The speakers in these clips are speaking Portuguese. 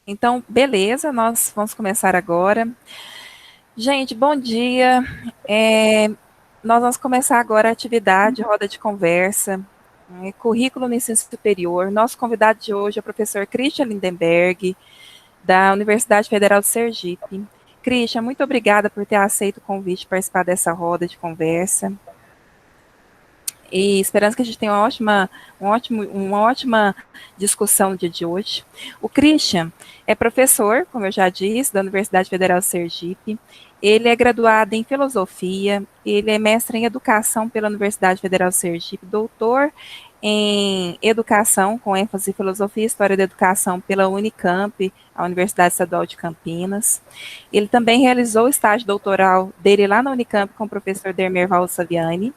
Então, beleza, nós vamos começar agora. Gente, bom dia. É, Nós vamos começar agora a atividade, roda de conversa, currículo no ensino superior. Nosso convidado de hoje é o professor Christian Lindenberg, da Universidade Federal de Sergipe. Christian, muito obrigada por ter aceito o convite de participar dessa roda de conversa. E esperamos que a gente tenha uma ótima discussão no dia de hoje. O Christian é professor, como eu já disse, da Universidade Federal de Sergipe. Ele é graduado em filosofia, ele é mestre em educação pela Universidade Federal de Sergipe, doutor em educação, com ênfase em filosofia e história da educação pela Unicamp, a Universidade Estadual de Campinas. Ele também realizou o estágio doutoral dele lá na Unicamp com o professor Dermerval Saviani.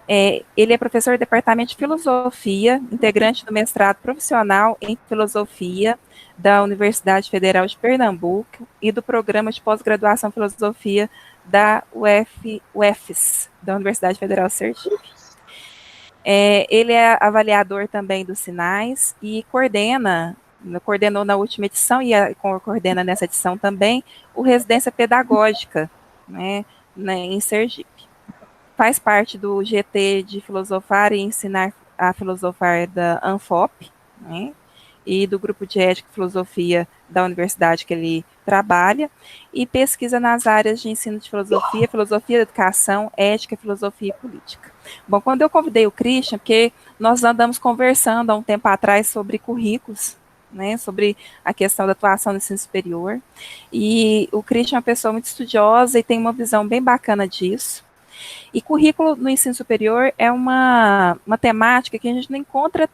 Ele é professor do Departamento de Filosofia, integrante do mestrado profissional em Filosofia da Universidade Federal de Pernambuco e do programa de pós-graduação em Filosofia da UFES, da Universidade Federal de Sergipe. Ele é avaliador também dos sinais e coordenou na última edição e coordena nessa edição também o Residência Pedagógica, em Sergipe. Faz parte do GT de Filosofar e Ensinar a Filosofar da ANFOP, e do grupo de Ética e Filosofia da universidade que ele trabalha, e pesquisa nas áreas de ensino de filosofia, filosofia da educação, ética, filosofia e política. Bom, quando eu convidei o Christian, porque nós andamos conversando há um tempo atrás sobre currículos, sobre a questão da atuação no ensino superior, e o Christian é uma pessoa muito estudiosa e tem uma visão bem bacana disso. E currículo no ensino superior é uma temática que a gente não encontra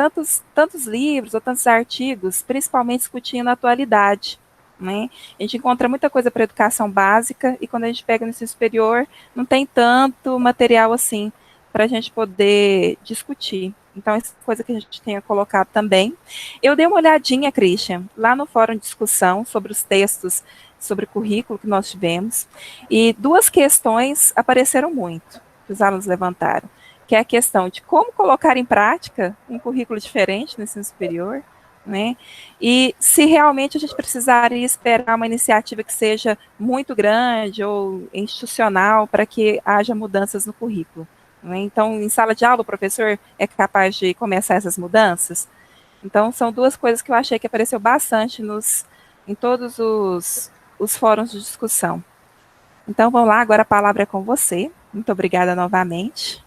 tantos livros ou tantos artigos, principalmente discutindo a atualidade. A gente encontra muita coisa para educação básica e quando a gente pega no ensino superior, não tem tanto material assim para a gente poder discutir. Então, essa coisa que a gente tenha colocado também. Eu dei uma olhadinha, Christian, lá no fórum de discussão sobre os textos sobre currículo que nós tivemos, e duas questões apareceram muito, que os alunos levantaram, que é a questão de como colocar em prática um currículo diferente no ensino superior, e se realmente a gente precisaria esperar uma iniciativa que seja muito grande ou institucional para que haja mudanças no currículo. Então, em sala de aula, o professor é capaz de começar essas mudanças? Então, são duas coisas que eu achei que apareceu bastante em todos os fóruns de discussão. Então, vamos lá, agora a palavra é com você. Muito obrigada novamente,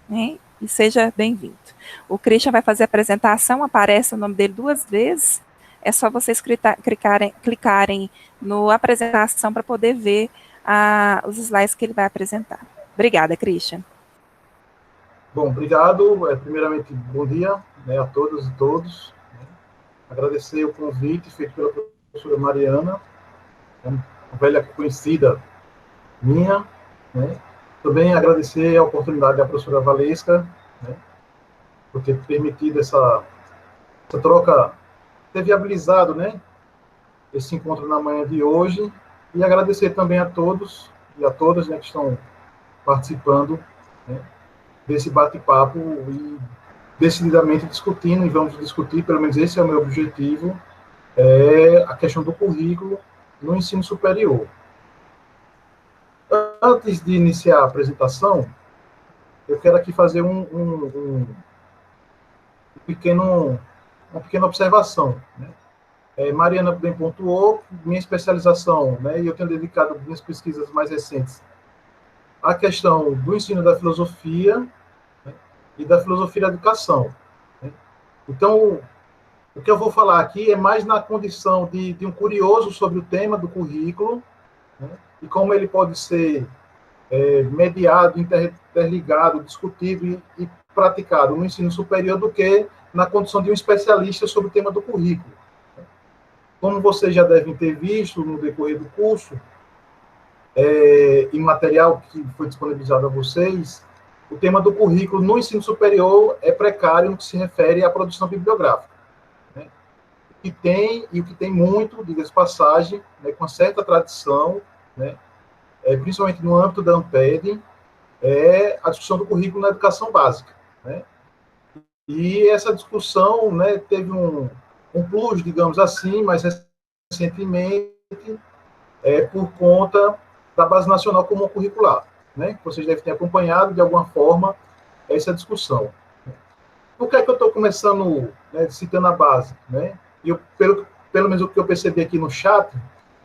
e seja bem-vindo. O Christian vai fazer a apresentação, aparece o nome dele duas vezes, é só vocês clicarem no apresentação para poder ver os slides que ele vai apresentar. Obrigada, Christian. Bom, obrigado. Primeiramente, bom dia, a todas e todos. Agradecer o convite feito pela professora Mariana, uma velha conhecida minha. Também agradecer a oportunidade da professora Valesca, por ter permitido essa troca, ter viabilizado, esse encontro na manhã de hoje. E agradecer também a todos e a todas que estão participando desse bate-papo e decididamente discutindo, e vamos discutir, pelo menos esse é o meu objetivo, a questão do currículo no ensino superior. Antes de iniciar a apresentação, eu quero aqui fazer uma pequena observação. Mariana bem pontuou, minha especialização, e eu tenho dedicado minhas pesquisas mais recentes à questão do ensino da filosofia e da filosofia da educação. Então, o que eu vou falar aqui é mais na condição de um curioso sobre o tema do currículo, e como ele pode ser mediado, interligado, discutido e praticado no ensino superior, do que na condição de um especialista sobre o tema do currículo. Como vocês já devem ter visto no decorrer do curso, e material que foi disponibilizado a vocês, o tema do currículo no ensino superior é precário no que se refere à produção bibliográfica. O que tem muito, diga-se passagem, com certa tradição, principalmente no âmbito da ANPED, é a discussão do currículo na educação básica. E essa discussão teve um um plus, digamos assim, mais recentemente, por conta da Base Nacional Comum Curricular, né? Vocês devem ter acompanhado, de alguma forma, essa discussão. Por que é que eu estou começando, né, citando a base? Né? E pelo menos o que eu percebi aqui no chat,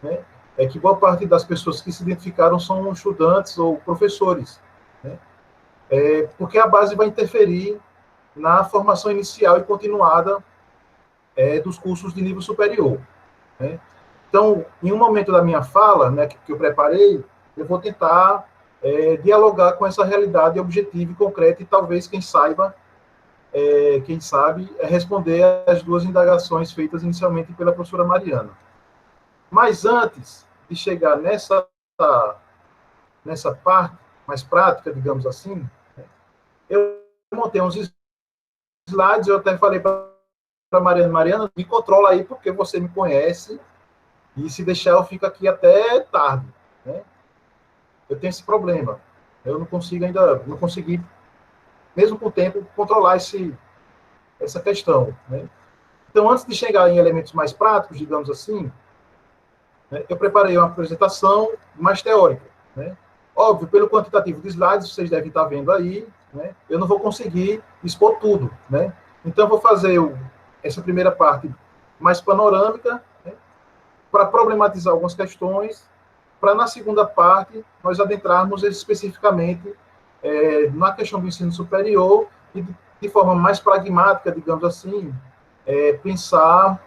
né, é que boa parte das pessoas que se identificaram são estudantes ou professores, né? Porque a base vai interferir na formação inicial e continuada dos cursos de nível superior, né? Então, em um momento da minha fala, né, que eu preparei, eu vou tentar dialogar com essa realidade objetiva e concreta e talvez, quem sabe, responder às duas indagações feitas inicialmente pela professora Mariana. Mas antes de chegar nessa parte mais prática, digamos assim, eu montei uns slides, eu até falei para a Mariana, me controla aí, porque você me conhece, e se deixar eu fico aqui até tarde, né? Eu tenho esse problema. Eu não consigo ainda, não consegui, mesmo com o tempo, controlar essa questão, né? Então, antes de chegar em elementos mais práticos, digamos assim, né, eu preparei uma apresentação mais teórica, né? Óbvio, pelo quantitativo de slides, vocês devem estar vendo aí, né? Eu não vou conseguir expor tudo, né? Então, eu vou fazer essa primeira parte mais panorâmica, né, para problematizar algumas questões, para, na segunda parte, nós adentrarmos especificamente na questão do ensino superior e, de forma mais pragmática, digamos assim, pensar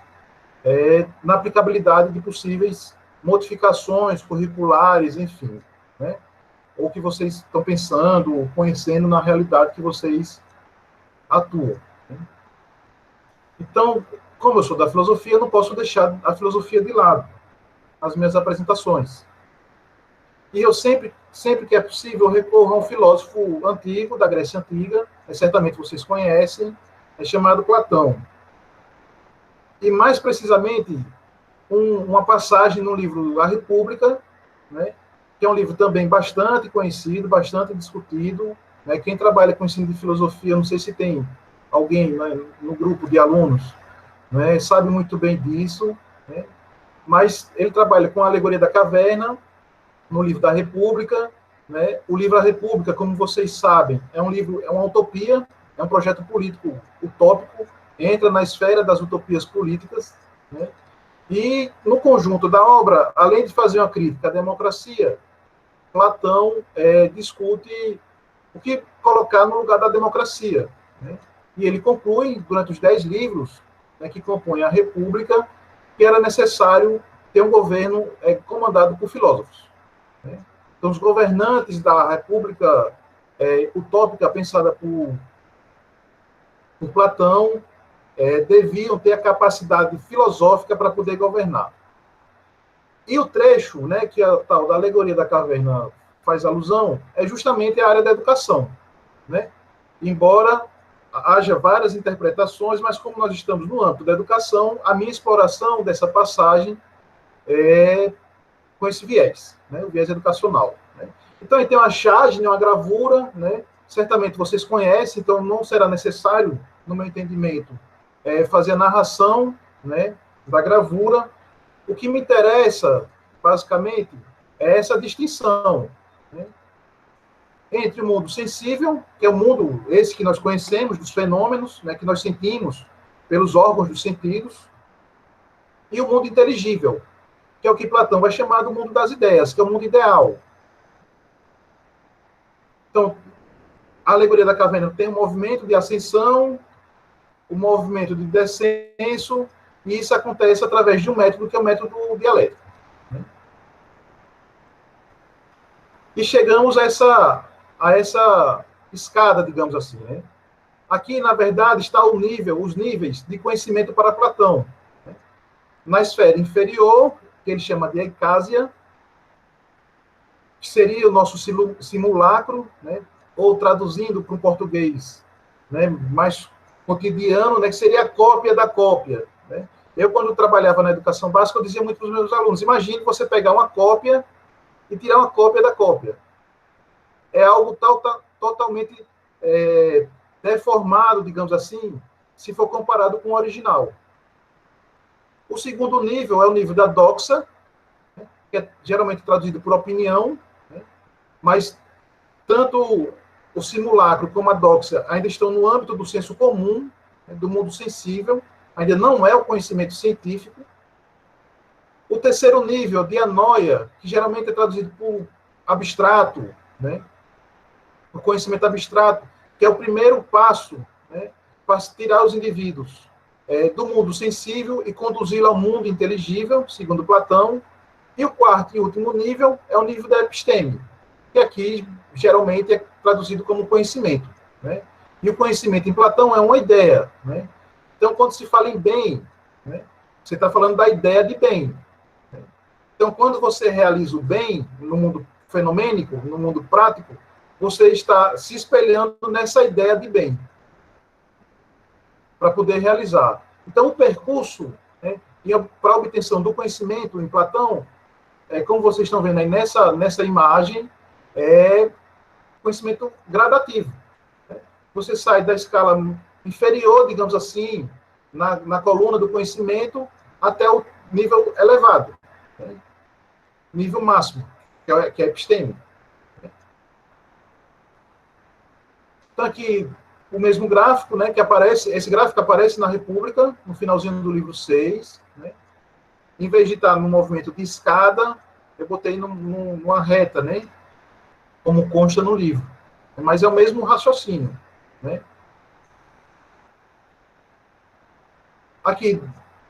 na aplicabilidade de possíveis modificações curriculares, enfim, né? Ou que vocês estão pensando, conhecendo na realidade que vocês atuam, né? Então, como eu sou da filosofia, eu não posso deixar a filosofia de lado, as minhas apresentações. E eu sempre que é possível, recorro a um filósofo antigo, da Grécia Antiga, certamente vocês conhecem, é chamado Platão. E, mais precisamente, uma passagem no livro A República, né, que é um livro também bastante conhecido, bastante discutido, né? Quem trabalha com ensino de filosofia, não sei se tem alguém, né, no grupo de alunos, né, sabe muito bem disso, né? Mas ele trabalha com a Alegoria da Caverna, no livro da República, né? O livro A República, como vocês sabem, é um livro, é uma utopia, é um projeto político utópico, entra na esfera das utopias políticas, né? E, no conjunto da obra, além de fazer uma crítica à democracia, Platão discute o que colocar no lugar da democracia, né? E ele conclui, durante os 10 livros, né, que compõem a República, que era necessário ter um governo comandado por filósofos, né? Então, os governantes da República utópica pensada por Platão deviam ter a capacidade filosófica para poder governar. E o trecho, né, que a tal da Alegoria da Caverna faz alusão, é justamente a área da educação, né? Embora haja várias interpretações, mas como nós estamos no âmbito da educação, a minha exploração dessa passagem é com esse viés, né, o viés educacional, né? Então, ele tem uma charge, uma gravura, né? Certamente vocês conhecem, então não será necessário, no meu entendimento, fazer a narração, né, da gravura. O que me interessa, basicamente, é essa distinção, né, entre o mundo sensível, que é o mundo esse que nós conhecemos, dos fenômenos, né, que nós sentimos pelos órgãos dos sentidos, e o mundo inteligível, que é o que Platão vai chamar do mundo das ideias, que é o mundo ideal. Então, a Alegoria da Caverna tem um movimento de ascensão, um movimento de descenso, e isso acontece através de um método que é o método dialético, né? E chegamos a essa escada, digamos assim, né? Aqui, na verdade, está os níveis de conhecimento para Platão, né? Na esfera inferior, que ele chama de eicásia, que seria o nosso simulacro, né? Ou traduzindo para o português, né, mais cotidiano, né, que seria a cópia da cópia, né? Eu, quando trabalhava na educação básica, eu dizia muito para os meus alunos, imagine você pegar uma cópia e tirar uma cópia da cópia. É algo totalmente deformado, digamos assim, se for comparado com o original. O segundo nível é o nível da doxa, né, que é geralmente traduzido por opinião, né, mas tanto o simulacro como a doxa ainda estão no âmbito do senso comum, né, do mundo sensível, ainda não é o conhecimento científico. O terceiro nível, de anoia, que geralmente é traduzido por abstrato, né, o conhecimento abstrato, que é o primeiro passo, né, para tirar os indivíduos do mundo sensível e conduzi-lo ao mundo inteligível, segundo Platão. E o quarto e último nível é o nível da episteme, que aqui geralmente é traduzido como conhecimento, né? E o conhecimento em Platão é uma ideia, né? Então, quando se fala em bem, né, você está falando da ideia de bem. Né? Então, quando você realiza o bem no mundo fenomênico, no mundo prático, você está se espelhando nessa ideia de bem para poder realizar. Então, o percurso, né, para a obtenção do conhecimento em Platão, como vocês estão vendo aí nessa imagem, é conhecimento gradativo. Né? Você sai da escala inferior, digamos assim, na coluna do conhecimento, até o nível elevado, né? Nível máximo, que é episteme. Então, aqui, o mesmo gráfico, né, que aparece, esse gráfico aparece na República, no finalzinho do livro 6, né? Em vez de estar no movimento de escada, eu botei numa reta, né, como consta no livro. Mas é o mesmo raciocínio, né? Aqui,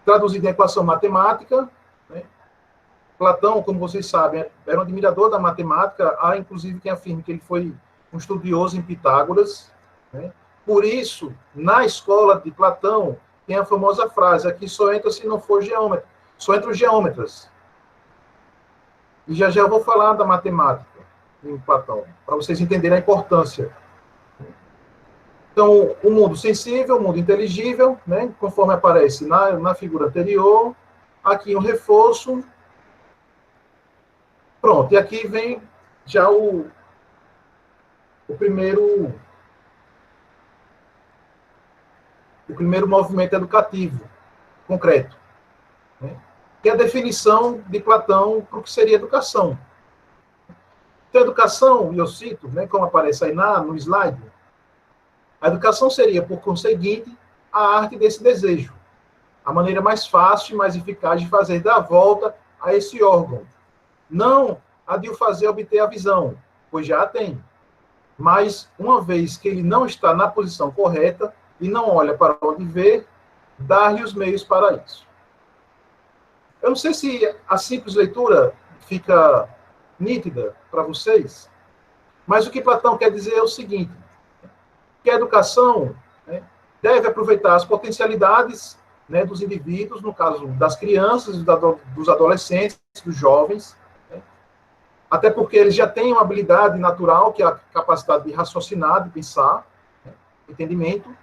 traduzido em equação matemática, né? Platão, como vocês sabem, era um admirador da matemática. Há, inclusive, quem afirma que ele foi um estudioso em Pitágoras, né? Por isso, na escola de Platão, tem a famosa frase: aqui só entra se não for geômetra, só entra os geômetras. E já eu vou falar da matemática em Platão, para vocês entenderem a importância. Então, o mundo sensível, o mundo inteligível, né, conforme aparece na figura anterior. Aqui um reforço. Pronto, e aqui vem já o primeiro movimento educativo, concreto, né, que é a definição de Platão para o que seria educação. Então, educação, e eu cito, né, como aparece aí no slide, a educação seria, por conseguinte, a arte desse desejo, a maneira mais fácil e mais eficaz de fazer dar volta a esse órgão. Não a de o fazer obter a visão, pois já a tem. Mas, uma vez que ele não está na posição correta e não olha para onde vê, dar-lhe os meios para isso. Eu não sei se a simples leitura fica nítida para vocês, mas o que Platão quer dizer é o seguinte: que a educação, né, deve aproveitar as potencialidades, né, dos indivíduos, no caso das crianças, dos adolescentes, dos jovens, né, até porque eles já têm uma habilidade natural, que é a capacidade de raciocinar, de pensar, né, entendimento,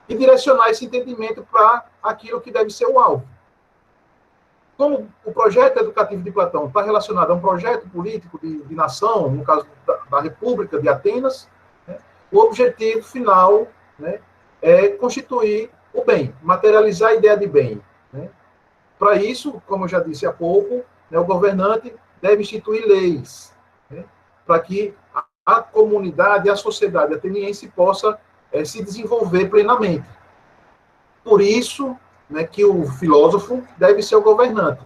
e direcionar esse entendimento para aquilo que deve ser o alvo. Como o projeto educativo de Platão está relacionado a um projeto político de nação, no caso da República de Atenas, né, o objetivo final, né, é constituir o bem, materializar a ideia de bem. Né? Para isso, como eu já disse há pouco, né, o governante deve instituir leis, né, para que a comunidade, a sociedade ateniense possa se desenvolver plenamente. Por isso, né, que o filósofo deve ser o governante.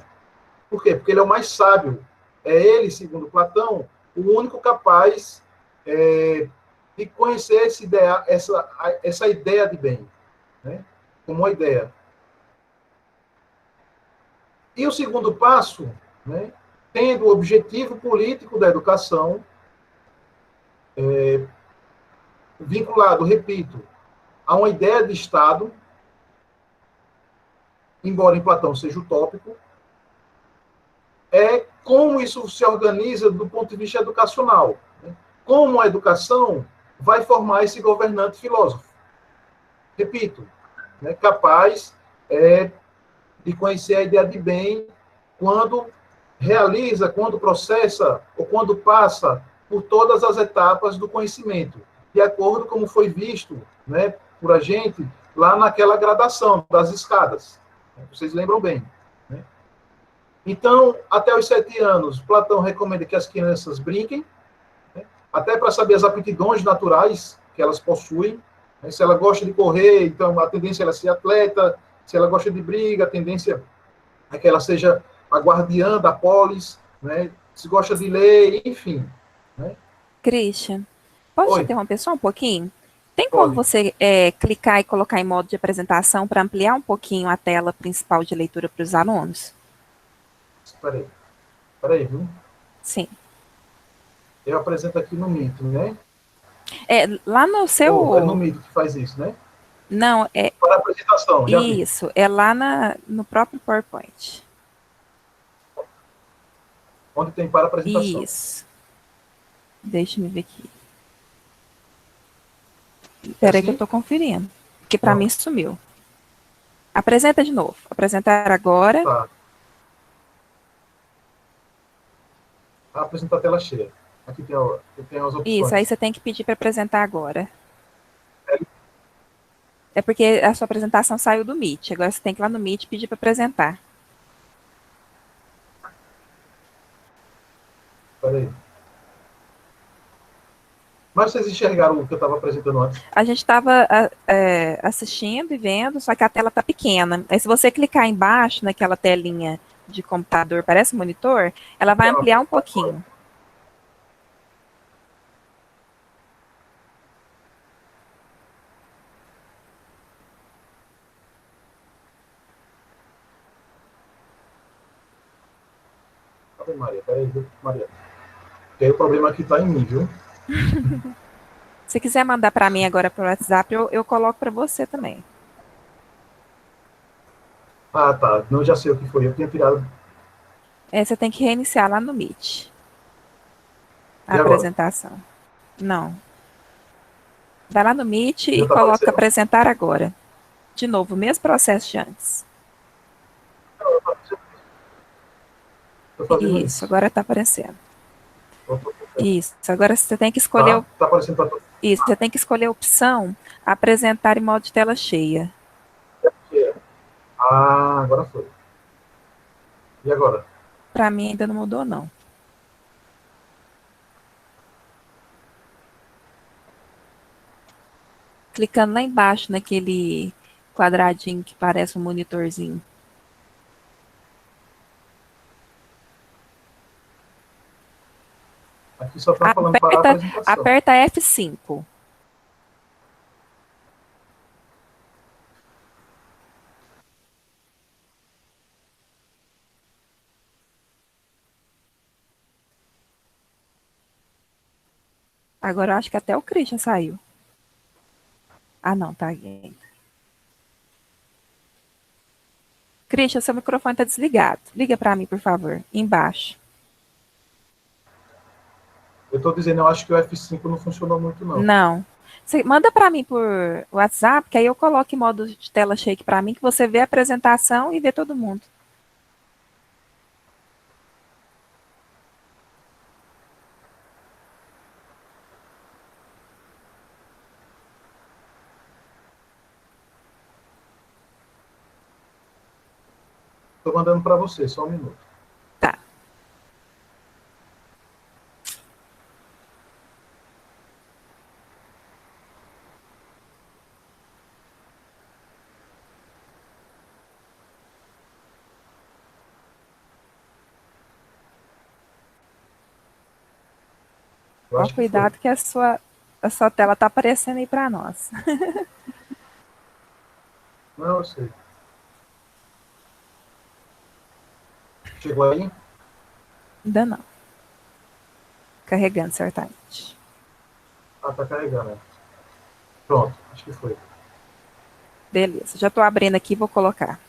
Por quê? Porque ele é o mais sábio. É ele, segundo Platão, o único capaz de conhecer essa ideia de bem, né, como uma ideia. E o segundo passo, né, tendo o objetivo político da educação, vinculado, repito, a uma ideia de Estado, embora em Platão seja utópico, é como isso se organiza do ponto de vista educacional. Né? Como a educação vai formar esse governante filósofo. Repito, né, capaz de conhecer a ideia de bem quando realiza, quando processa ou quando passa por todas as etapas do conhecimento, de acordo com como foi visto, né, por a gente lá naquela gradação das escadas. Vocês lembram bem, né? Então, até os 7 anos, Platão recomenda que as crianças brinquem, né? Até para saber as aptidões naturais que elas possuem, né? Se ela gosta de correr, então a tendência é ela ser atleta. Se ela gosta de briga, a tendência é que ela seja a guardiã da polis, né? Se gosta de ler, enfim, né? Christian, pode te Oi, interromper só um pouquinho? Tem como pode. você clicar e colocar em modo de apresentação para ampliar um pouquinho a tela principal de leitura para os alunos? Espera aí, viu? Sim. Eu apresento aqui no Meet, né? Lá no Ou é no seu. Meet que faz isso, né? Não, é Para a apresentação, já vi. isso. É lá no próprio PowerPoint. Onde tem para a apresentação. Isso. Deixa eu ver aqui. É Espera aí que eu assim? estou conferindo. Porque para mim Pronto. sumiu. Apresenta de novo. Apresentar agora. Tá. Apresentar a tela cheia. Aqui tem as Isso, aí opções. você tem que pedir para apresentar agora. É porque a sua apresentação saiu do Meet. Agora você tem que ir lá no Meet e pedir para apresentar. Espera aí. Mas vocês enxergaram o que eu estava apresentando antes? A gente estava assistindo e vendo, só que a tela está pequena. Aí se você clicar embaixo naquela telinha de computador, parece um monitor, ela vai ampliar um pouquinho. Ave Maria, peraí, viu, Maria? Porque aí o problema aqui está em mim, viu? Se quiser mandar para mim agora pelo WhatsApp, eu coloco para você também. Ah, tá. Não, já sei o que foi. Eu tinha tirado. Você tem que reiniciar lá no Meet a E agora? apresentação. Não. Vai lá no Meet Já e está coloca aparecendo? apresentar agora. De novo, o mesmo processo de antes. Estou fazendo Isso, isso. agora está aparecendo. Isso, agora você tem que escolher. Tá? Tá aparecendo para todo Isso, você tem que escolher a opção apresentar em modo de tela cheia. mundo. Ah, agora foi. E agora? Para mim ainda não mudou, não. Clicando lá embaixo naquele quadradinho que parece um monitorzinho. Aqui só está falando para a apresentação. Aperta F5. Agora eu acho que até o Christian saiu. Ah, não, tá aí. Christian, seu microfone está desligado. Liga para mim, por favor. Embaixo. Eu estou dizendo, eu acho que o F5 não funcionou muito, não. Não. Você manda para mim por WhatsApp, que aí eu coloco em modo de tela cheia para mim, que você vê a apresentação e vê todo mundo. Estou mandando para você, só um minuto. Tá. Eu Ó, acho que foi. cuidado que a sua tela tá aparecendo aí para nós. Não, eu sei. Chegou aí? Ainda não. Carregando certamente. Ah, tá carregando, né? Pronto, acho que foi. Beleza, já estou abrindo aqui e vou colocar.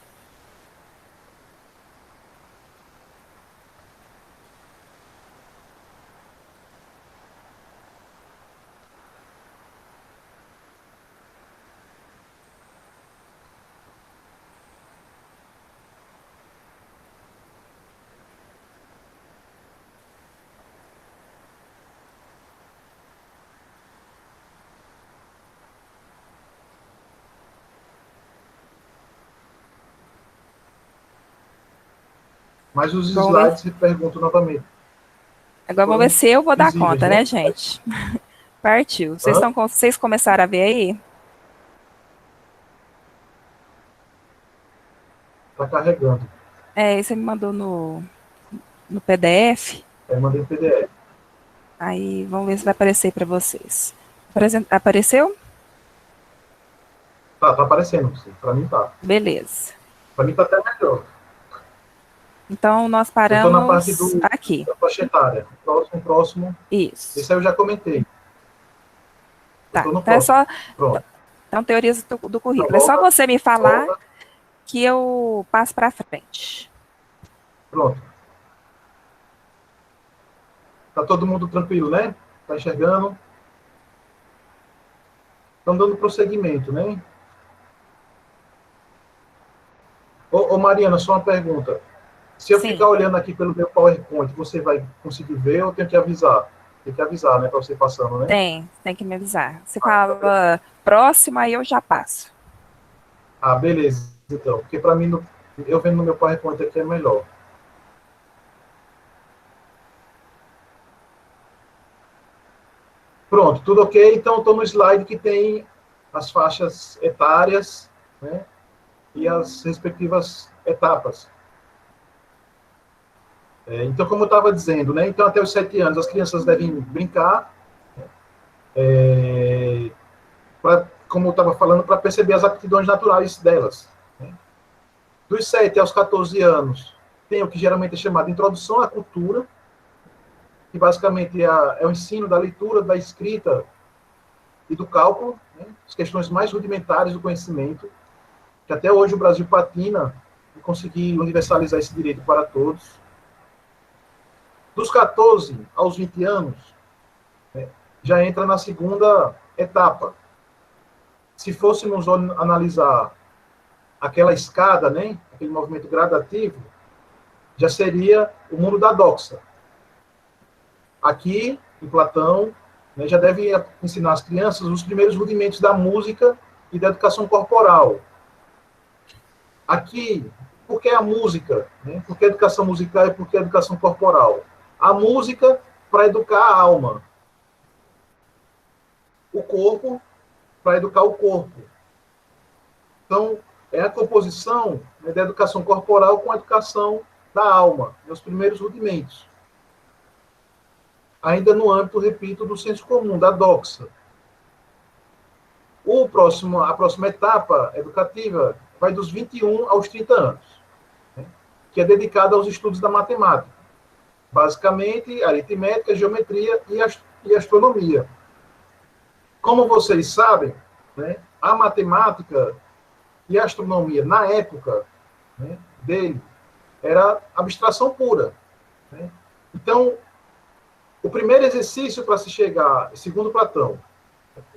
Mas os Vamos slides, ver. se pergunto novamente, Agora vamos ver foram se eu vou dar visíveis, conta, né, né? gente? Partiu. Hã? Vocês começaram a ver aí? Está carregando. É, você me mandou no PDF. Mandei em PDF. Aí vamos ver se vai aparecer para vocês. Apareceu? Tá aparecendo, para mim tá. Beleza. Para mim tá até melhor. Então nós Eu estou na parte paramos aqui. da faixa etária. Próximo. Isso. Esse aí eu já comentei. Eu Tá. estou no Então é próximo. só. Pronto. Então, teorias do Então, currículo. É só volta, você me falar volta. que eu passo para frente. Pronto. Tá todo mundo tranquilo, né? Tá enxergando? Estão dando prosseguimento, né? Ô, Mariana, só uma pergunta. Se eu ficar Sim, olhando aqui pelo meu PowerPoint, você vai conseguir ver ou eu tenho que avisar? Tem que avisar, né? Para você passando, né? tem que me avisar. Você fala próximo, aí eu já passo. Ah, beleza. Então, porque para mim, eu vendo no meu PowerPoint aqui é melhor. Pronto, tudo ok? Então, estou no slide que tem as faixas etárias, né? E as respectivas etapas. Então, como eu estava dizendo, né? Então, até os 7 anos, as crianças devem brincar, como eu estava falando, para perceber as aptidões naturais delas. Né? Dos 7 aos 14 anos, tem o que geralmente é chamado de introdução à cultura, que basicamente é o ensino da leitura, da escrita e do cálculo, né? As questões mais rudimentares do conhecimento, que até hoje o Brasil patina em conseguir universalizar esse direito para todos. Dos 14 aos 20 anos, né, já entra na segunda etapa. Se fôssemos analisar aquela escada, né, aquele movimento gradativo, já seria o mundo da doxa. Aqui, em Platão, né, já deve ensinar às crianças os primeiros rudimentos da música e da educação corporal. Aqui, por que a música? Né? Por que a educação musical e por que a educação corporal? A música para educar a alma. O corpo para educar o corpo. Então, é a composição, né, da educação corporal com a educação da alma, os primeiros rudimentos. Ainda no âmbito, repito, do senso comum, da doxa. A próxima etapa educativa vai dos 21 aos 30 anos, né, que é dedicada aos estudos da matemática. Basicamente, aritmética, geometria e astronomia. Como vocês sabem, né, a matemática e a astronomia, na época, né, dele, era abstração pura. Né? Então, o primeiro exercício para se chegar, segundo Platão,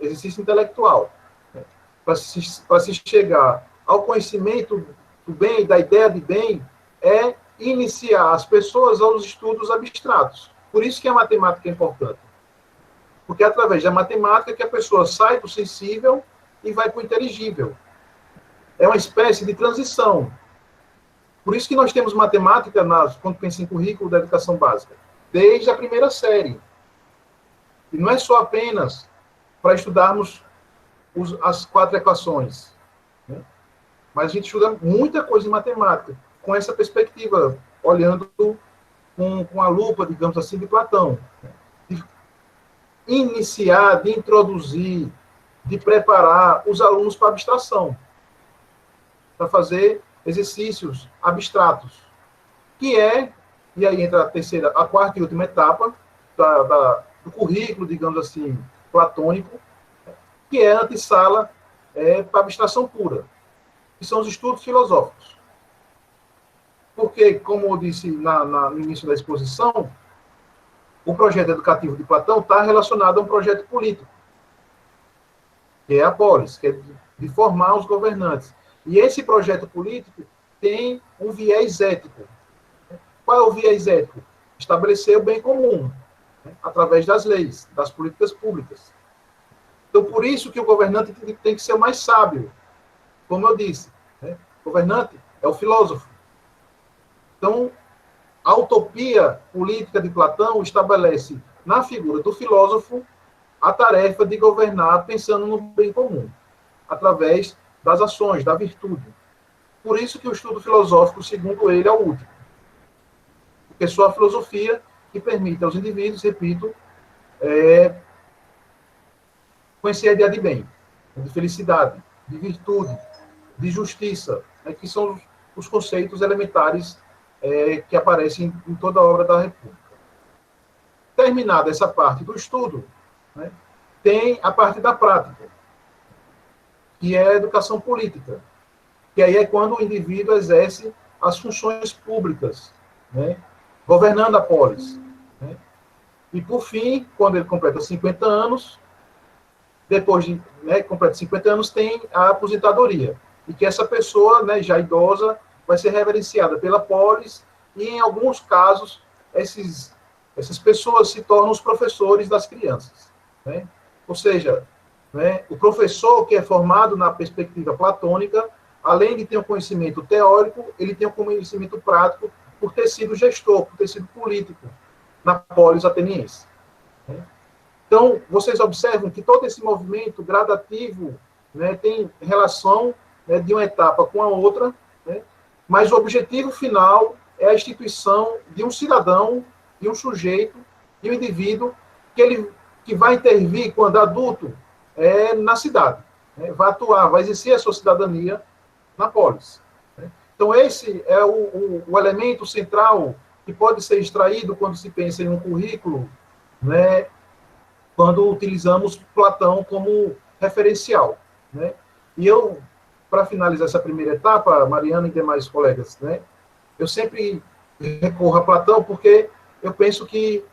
exercício intelectual, né, para se chegar ao conhecimento do bem, da ideia de bem, é iniciar as pessoas aos estudos abstratos. Por isso que a matemática é importante. Porque é através da matemática que a pessoa sai do sensível e vai para o inteligível. É uma espécie de transição. Por isso que nós temos matemática quando pensa em currículo da educação básica, desde a primeira série. E não é só apenas para estudarmos as 4 equações, né? Mas a gente estuda muita coisa em matemática, com essa perspectiva, olhando com a lupa, digamos assim, de Platão. De iniciar, de introduzir, de preparar os alunos para a abstração, para fazer exercícios abstratos, que é, e aí entra a quarta e última etapa do currículo, digamos assim, platônico, que é a antessala para abstração pura, que são os estudos filosóficos. Porque, como eu disse no início da exposição, o projeto educativo de Platão está relacionado a um projeto político, que é a polis, que é de formar os governantes. E esse projeto político tem um viés ético. Qual é o viés ético? Estabelecer o bem comum, né, através das leis, das políticas públicas. Então, por isso que o governante tem que ser o mais sábio. Como eu disse, né? O governante é o filósofo. Então, A utopia política de Platão estabelece na figura do filósofo a tarefa de governar pensando no bem comum, através das ações, da virtude. Por isso que o estudo filosófico, segundo ele, é o último. Porque só a filosofia que permite aos indivíduos, repito, conhecer a ideia de bem, de felicidade, de virtude, de justiça, que são os conceitos elementares que aparecem em toda a obra da República. Terminada essa parte do estudo, né, tem a parte da prática, que é a educação política, que aí é quando o indivíduo exerce as funções públicas, né, governando a polis. Né. E, por fim, quando ele completa 50 anos, depois de completa 50 anos, tem a aposentadoria, e que essa pessoa, né, já idosa, vai ser reverenciada pela polis, e, em alguns casos, essas pessoas se tornam os professores das crianças. Né? Ou seja, né, o professor que é formado na perspectiva platônica, além de ter um conhecimento teórico, ele tem um conhecimento prático por ter sido gestor, por ter sido político na polis ateniense. Né? Então, vocês observam que todo esse movimento gradativo, né, tem relação, né, de uma etapa com a outra, né, mas o objetivo final é a instituição de um cidadão, de um sujeito, de um indivíduo que vai intervir quando adulto na cidade, né, vai atuar, vai exercer a sua cidadania na polis. Né. Então, esse é o elemento central que pode ser extraído quando se pensa em um currículo, né, quando utilizamos Platão como referencial. Né. E eu, para finalizar essa primeira etapa, Mariana e demais colegas, né, eu sempre recorro a Platão porque eu penso que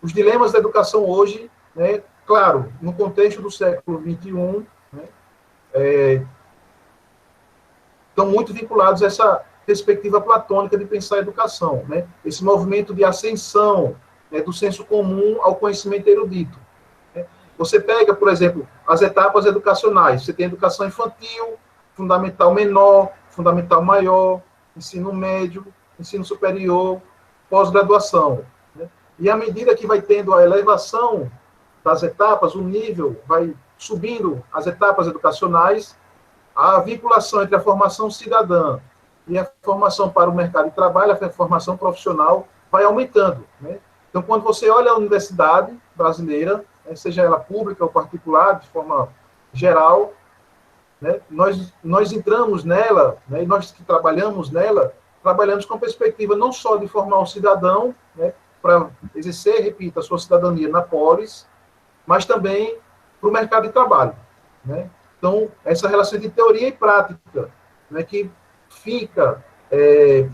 os dilemas da educação hoje, né, claro, no contexto do século XXI, né, estão muito vinculados a essa perspectiva platônica de pensar a educação, né, esse movimento de ascensão, né, do senso comum ao conhecimento erudito. Né. Você pega, por exemplo, as etapas educacionais, você tem educação infantil, fundamental menor, fundamental maior, ensino médio, ensino superior, pós-graduação. Né? E à medida que vai tendo a elevação das etapas, o nível vai subindo as etapas educacionais, a vinculação entre a formação cidadã e a formação para o mercado de trabalho, a formação profissional, vai aumentando. Né? Então, quando você olha a universidade brasileira, seja ela pública ou particular, de forma geral, né, nós entramos nela, né, e nós que trabalhamos nela, trabalhamos com perspectiva não só de formar um cidadão, né, para exercer, repito, a sua cidadania na polis, mas também para o mercado de trabalho. Né? Então, essa relação de teoria e prática, né, que fica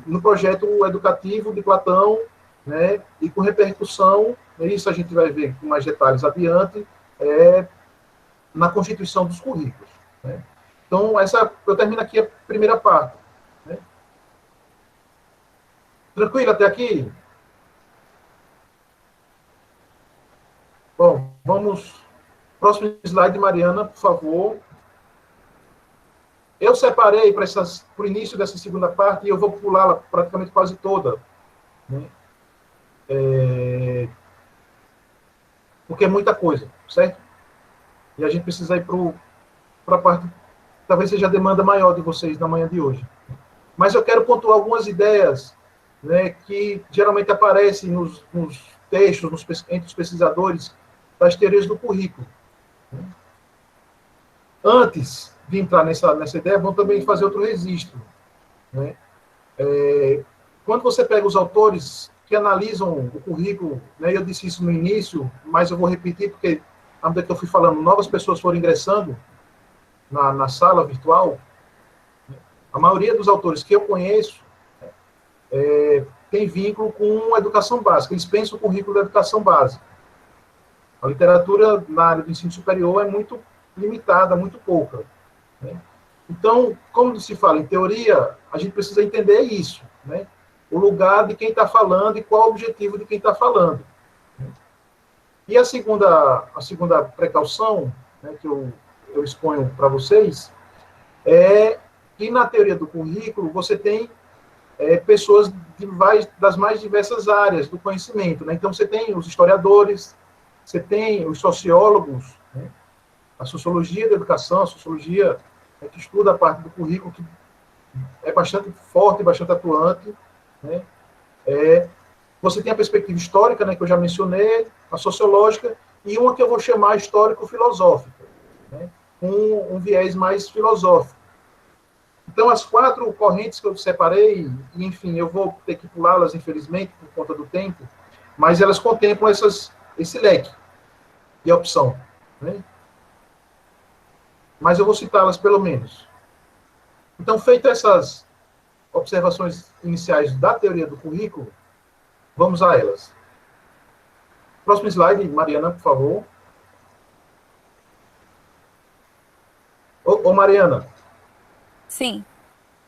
no projeto educativo de Platão, né, e com repercussão, isso a gente vai ver com mais detalhes adiante, na constituição dos currículos. Né? Então, eu termino aqui a primeira parte. Né? Tranquilo até aqui? Bom, vamos... Próximo slide, Mariana, por favor. Eu separei para o início dessa segunda parte, e eu vou pulá-la praticamente quase toda. Né? Porque é muita coisa, certo? E a gente precisa ir para a parte... Talvez seja a demanda maior de vocês na manhã de hoje. Mas eu quero pontuar algumas ideias, né, que geralmente aparecem nos textos, entre os pesquisadores, das teorias do currículo. Antes de entrar nessa ideia, vamos também fazer outro registro. Né? Quando você pega os autores que analisam o currículo, né, eu disse isso no início, mas eu vou repetir, porque à medida que eu fui falando, novas pessoas foram ingressando na sala virtual. A maioria dos autores que eu conheço tem vínculo com a educação básica. Eles pensam o currículo da educação básica. A literatura na área do ensino superior é muito limitada, muito pouca. Né? Então, como se fala em teoria, a gente precisa entender isso. Né? O lugar de quem está falando e qual o objetivo de quem está falando. Né? E a segunda precaução, né, que eu exponho para vocês, é que na teoria do currículo você tem pessoas das mais diversas áreas do conhecimento, né? Então, você tem os historiadores, você tem os sociólogos, né? A sociologia da educação, a sociologia, né, que estuda a parte do currículo, que é bastante forte, bastante atuante, né? Você tem a perspectiva histórica, né, que eu já mencionei, a sociológica, e uma que eu vou chamar histórico-filosófica, né? Um viés mais filosófico. Então, as 4 correntes que eu separei, enfim, eu vou ter que pulá-las, infelizmente, por conta do tempo, mas elas contemplam esse leque de opção, né? Mas eu vou citá-las pelo menos. Então, feitas essas observações iniciais da teoria do currículo, vamos a elas. Próximo slide, Mariana, por favor. Ô Mariana, Sim,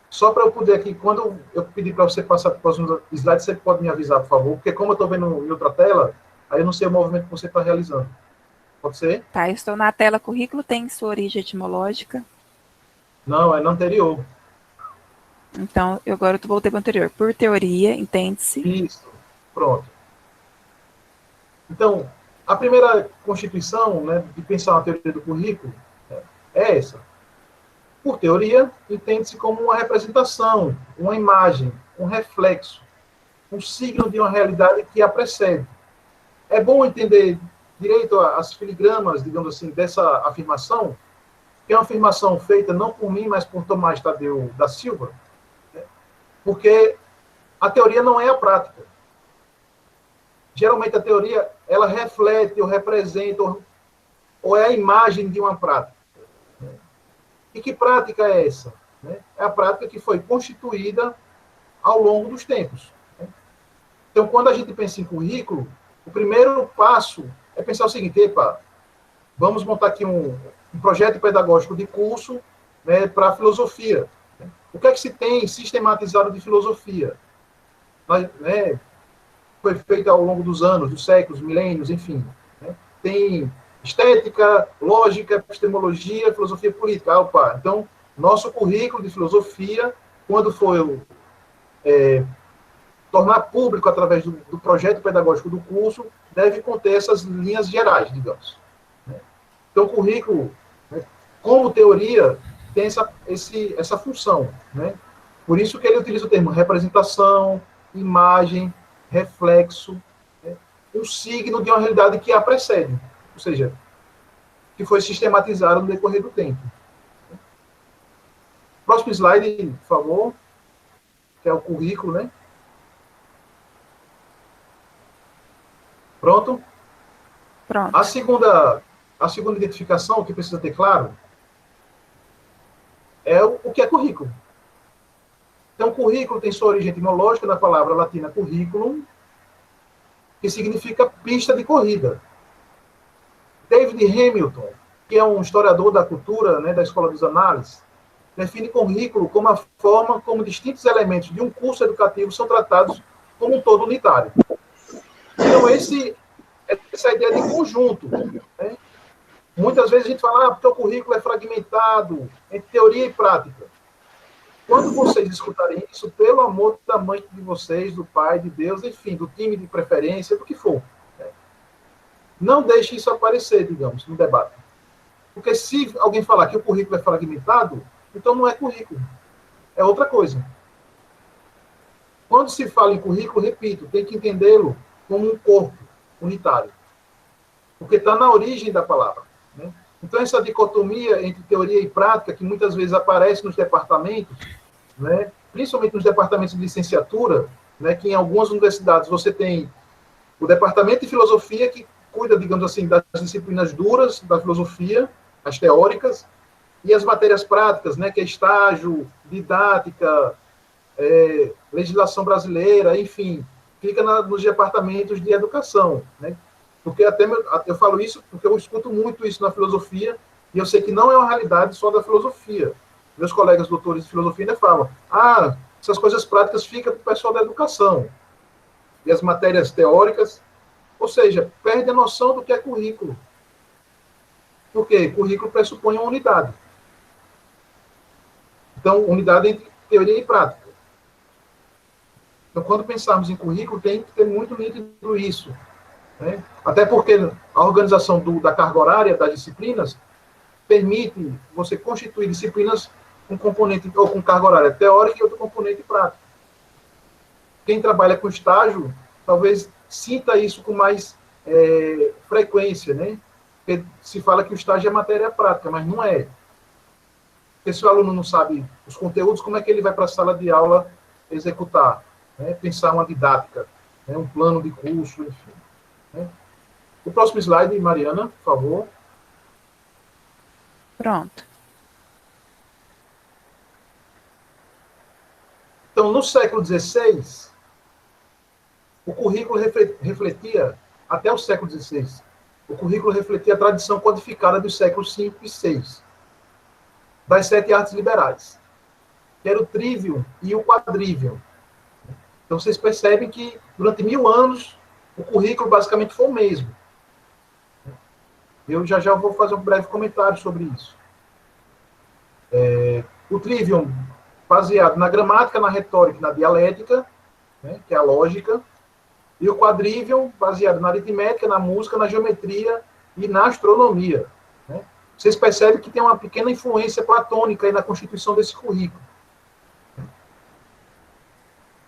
só para eu poder aqui, quando eu pedir para você passar para os próximos slides, você pode me avisar, por favor, porque como eu estou vendo em outra tela, aí eu não sei o movimento que você está realizando. Pode ser? tá. Eu estou na tela. Currículo tem sua origem etimológica. Não, é no anterior. Então, eu agora voltei para o anterior. Por teoria, entende-se. Isso. Pronto. Então, a primeira constituição, né, de pensar uma teoria do currículo é essa. Por teoria, entende-se como uma representação, uma imagem, um reflexo, um signo de uma realidade que a precede. É bom entender direito as filigramas, digamos assim, dessa afirmação, que é uma afirmação feita não por mim, mas por Tomás Tadeu da Silva, né, porque a teoria não é a prática. Geralmente a teoria, ela reflete ou representa ou é a imagem de uma prática. E que prática é essa? É a prática que foi constituída ao longo dos tempos. Então, quando a gente pensa em currículo, o primeiro passo é pensar o seguinte: epa, vamos montar aqui um projeto pedagógico de curso, né, para filosofia. O que é que se tem sistematizado de filosofia? Né, foi feito ao longo dos anos, dos séculos, milênios, enfim. Né? Tem estética, lógica, epistemologia, filosofia política. Opa, então, nosso currículo de filosofia, quando foi tornar público através do projeto pedagógico do curso, deve conter essas linhas gerais, digamos. Né? Então, o currículo, né, como teoria, tem essa função. Né? Por isso que ele utiliza o termo representação, imagem, reflexo, né? Um signo de uma realidade que a precede, ou seja, que foi sistematizado no decorrer do tempo. Próximo slide, por favor, que é o currículo, né? Pronto? Pronto. A segunda identificação que precisa ter claro é o que é currículo. Então, currículo tem sua origem etimológica na palavra latina curriculum, que significa pista de corrida. David Hamilton, que é um historiador da cultura, né, da Escola dos Análises, define currículo como a forma como distintos elementos de um curso educativo são tratados como um todo unitário. Então, essa ideia de conjunto. Né? Muitas vezes a gente fala, porque o currículo é fragmentado entre teoria e prática. Quando vocês escutarem isso, pelo amor da mãe de vocês, do pai, de Deus, enfim, do time de preferência, do que for, né? Não deixe isso aparecer, digamos, no debate. Porque se alguém falar que o currículo é fragmentado, então não é currículo. É outra coisa. Quando se fala em currículo, repito, tem que entendê-lo como um corpo unitário. Porque está na origem da palavra. Né? Então, essa dicotomia entre teoria e prática, que muitas vezes aparece nos departamentos, né, principalmente nos departamentos de licenciatura, né, que em algumas universidades você tem o departamento de filosofia, que cuida, digamos assim, das disciplinas duras da filosofia, as teóricas, e as matérias práticas, né, que é estágio, didática, legislação brasileira, enfim, fica nos departamentos de educação, né? Porque até eu falo isso porque eu escuto muito isso na filosofia e eu sei que não é uma realidade só da filosofia. Meus colegas doutores de filosofia ainda falam, essas coisas práticas ficam para o pessoal da educação. E as matérias teóricas, ou seja, perde a noção do que é currículo. Por quê? Currículo pressupõe uma unidade. Então, unidade entre teoria e prática. Então, quando pensarmos em currículo, tem que ter muito nítido isso, né? Até porque a organização da carga horária das disciplinas permite você constituir disciplinas com componente, ou com carga horária teórica e outro componente prático. Quem trabalha com estágio, talvez sinta isso com mais frequência, né? Porque se fala que o estágio é matéria prática, mas não é. Porque se o aluno não sabe os conteúdos, como é que ele vai para a sala de aula executar, né? Pensar uma didática, né? Um plano de curso, enfim. Né? O próximo slide, Mariana, por favor. Pronto. Então, no século XVI, o currículo refletia, até o século XVI, o currículo refletia a tradição codificada dos séculos V e VI, das 7 artes liberais, que era o trivium e o quadrivium. Então, vocês percebem que, durante 1000 anos, o currículo basicamente foi o mesmo. Eu já vou fazer um breve comentário sobre isso. O trivium, baseado na gramática, na retórica e na dialética, né, que é a lógica, e o quadrivium, baseado na aritmética, na música, na geometria e na astronomia. Né? Vocês percebem que tem uma pequena influência platônica aí na constituição desse currículo,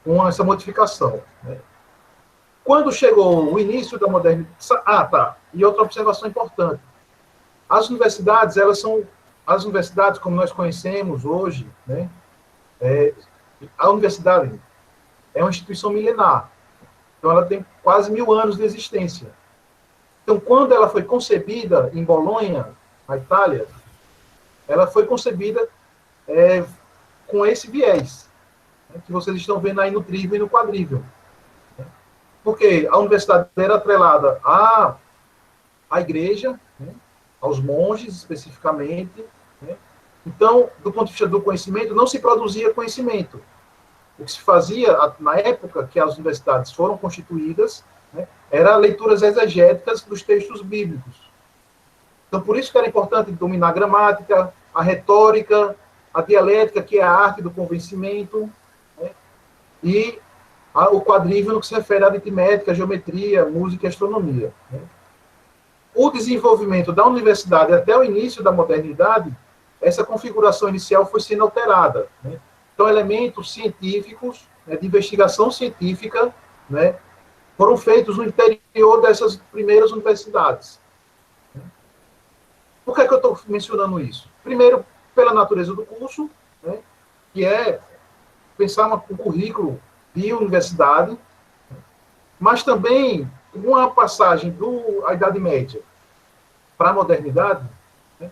com essa modificação. Né? Quando chegou o início da modernidade... E outra observação importante. As universidades, as universidades como nós conhecemos hoje, né? A universidade é uma instituição milenar. Então, ela tem quase 1000 anos de existência. Então, quando ela foi concebida em Bolonha, na Itália, ela foi concebida com esse viés, né, que vocês estão vendo aí no trivium e no quadrivium. Né? Porque a universidade era atrelada à igreja, né, aos monges, especificamente. Né? Então, do ponto de vista do conhecimento, não se produzia conhecimento. O que se fazia, na época que as universidades foram constituídas, né, era leituras exegéticas dos textos bíblicos. Então, por isso que era importante dominar a gramática, a retórica, a dialética, que é a arte do convencimento, né, e o quadrivium, no que se refere à aritmética, geometria, música e astronomia. Né. O desenvolvimento da universidade até o início da modernidade, essa configuração inicial foi sendo alterada, né. Então, elementos científicos, né, de investigação científica, né, foram feitos no interior dessas primeiras universidades. Por que é que eu estou mencionando isso? Primeiro, pela natureza do curso, né, que é pensar um currículo de universidade, mas também uma passagem da Idade Média para a modernidade, né,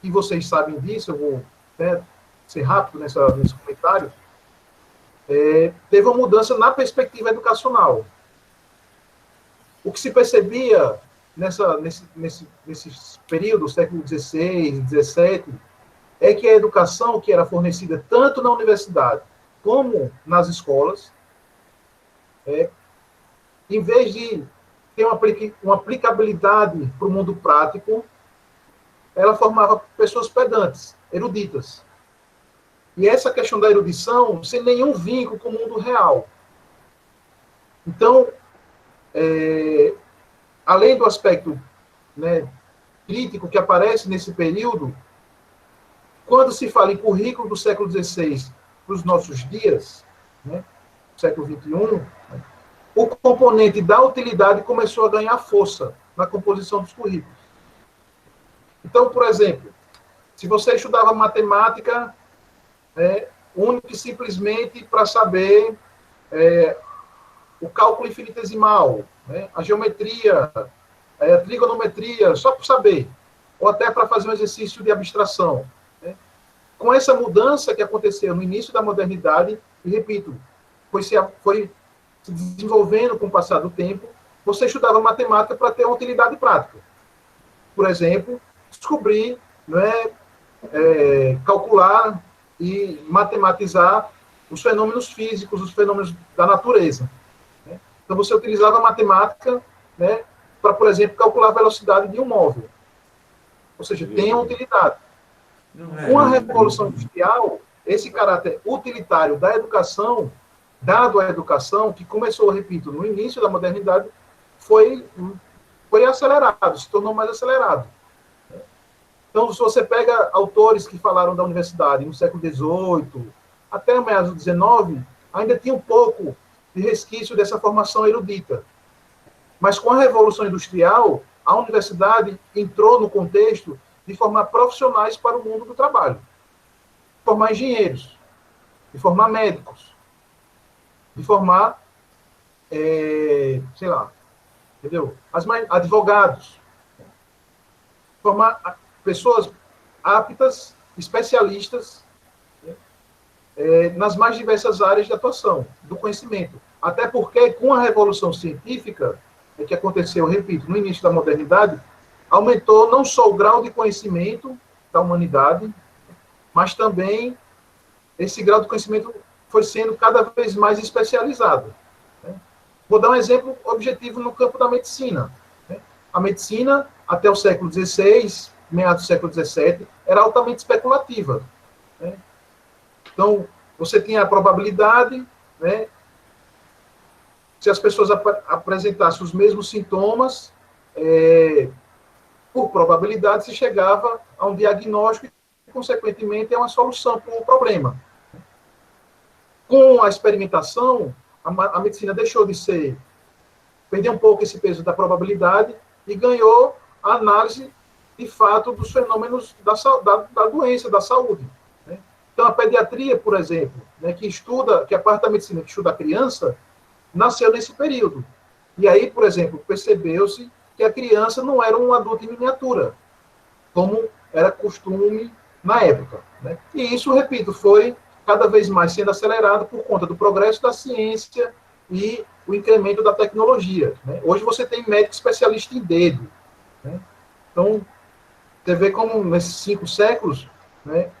e vocês sabem disso, eu vou... Né, ser rápido nesse comentário, teve uma mudança na perspectiva educacional. O que se percebia nesse período, século XVI, XVII, é que a educação que era fornecida tanto na universidade como nas escolas, em vez de ter uma aplicabilidade para o mundo prático, ela formava pessoas pedantes, eruditas. E essa questão da erudição sem nenhum vínculo com o mundo real. Então, além do aspecto, né, crítico que aparece nesse período, quando se fala em currículo do século XVI para os nossos dias, né, século XXI, né, o componente da utilidade começou a ganhar força na composição dos currículos. Então, por exemplo, se você estudava matemática, único e simplesmente para saber o cálculo infinitesimal, né, a geometria, a trigonometria, só para saber, ou até para fazer um exercício de abstração. Né. Com essa mudança que aconteceu no início da modernidade, e repito, foi se desenvolvendo com o passar do tempo, você estudava matemática para ter uma utilidade prática. Por exemplo, descobrir, né, calcular e matematizar os fenômenos físicos, os fenômenos da natureza. Né? Então, você utilizava a matemática, né, para, por exemplo, calcular a velocidade de um móvel. Ou seja, tem uma utilidade. Com a Revolução Industrial, esse caráter utilitário da educação dado à educação, que começou, repito, no início da modernidade, foi acelerado, se tornou mais acelerado. Então, se você pega autores que falaram da universidade no século XVIII, até meados do XIX, ainda tinha um pouco de resquício dessa formação erudita. Mas com a Revolução Industrial, a universidade entrou no contexto de formar profissionais para o mundo do trabalho. De formar engenheiros, de formar médicos, de formar, sei lá, entendeu? Advogados, formar pessoas aptas, especialistas, nas mais diversas áreas de atuação, do conhecimento. Até porque, com a Revolução Científica, que aconteceu, repito, no início da modernidade, aumentou não só o grau de conhecimento da humanidade, mas também esse grau de conhecimento foi sendo cada vez mais especializado. Vou dar um exemplo objetivo no campo da medicina. A medicina, até o século XVI, meados do século XVII, era altamente especulativa. Então, você tinha a probabilidade, se as pessoas apresentassem os mesmos sintomas, por probabilidade se chegava a um diagnóstico e, consequentemente, a uma solução para o problema. Com a experimentação, a medicina deixou de ser, perdeu um pouco esse peso da probabilidade e ganhou a análise, de fato, dos fenômenos da doença, da saúde. Então, a pediatria, por exemplo, que é a parte da medicina que estuda a criança, nasceu nesse período. E aí, por exemplo, percebeu-se que a criança não era um adulto em miniatura, como era costume na época. E isso, repito, foi cada vez mais sendo acelerado por conta do progresso da ciência e o incremento da tecnologia. Hoje você tem médico especialista em dedo. Então, você vê como nesses 5 séculos,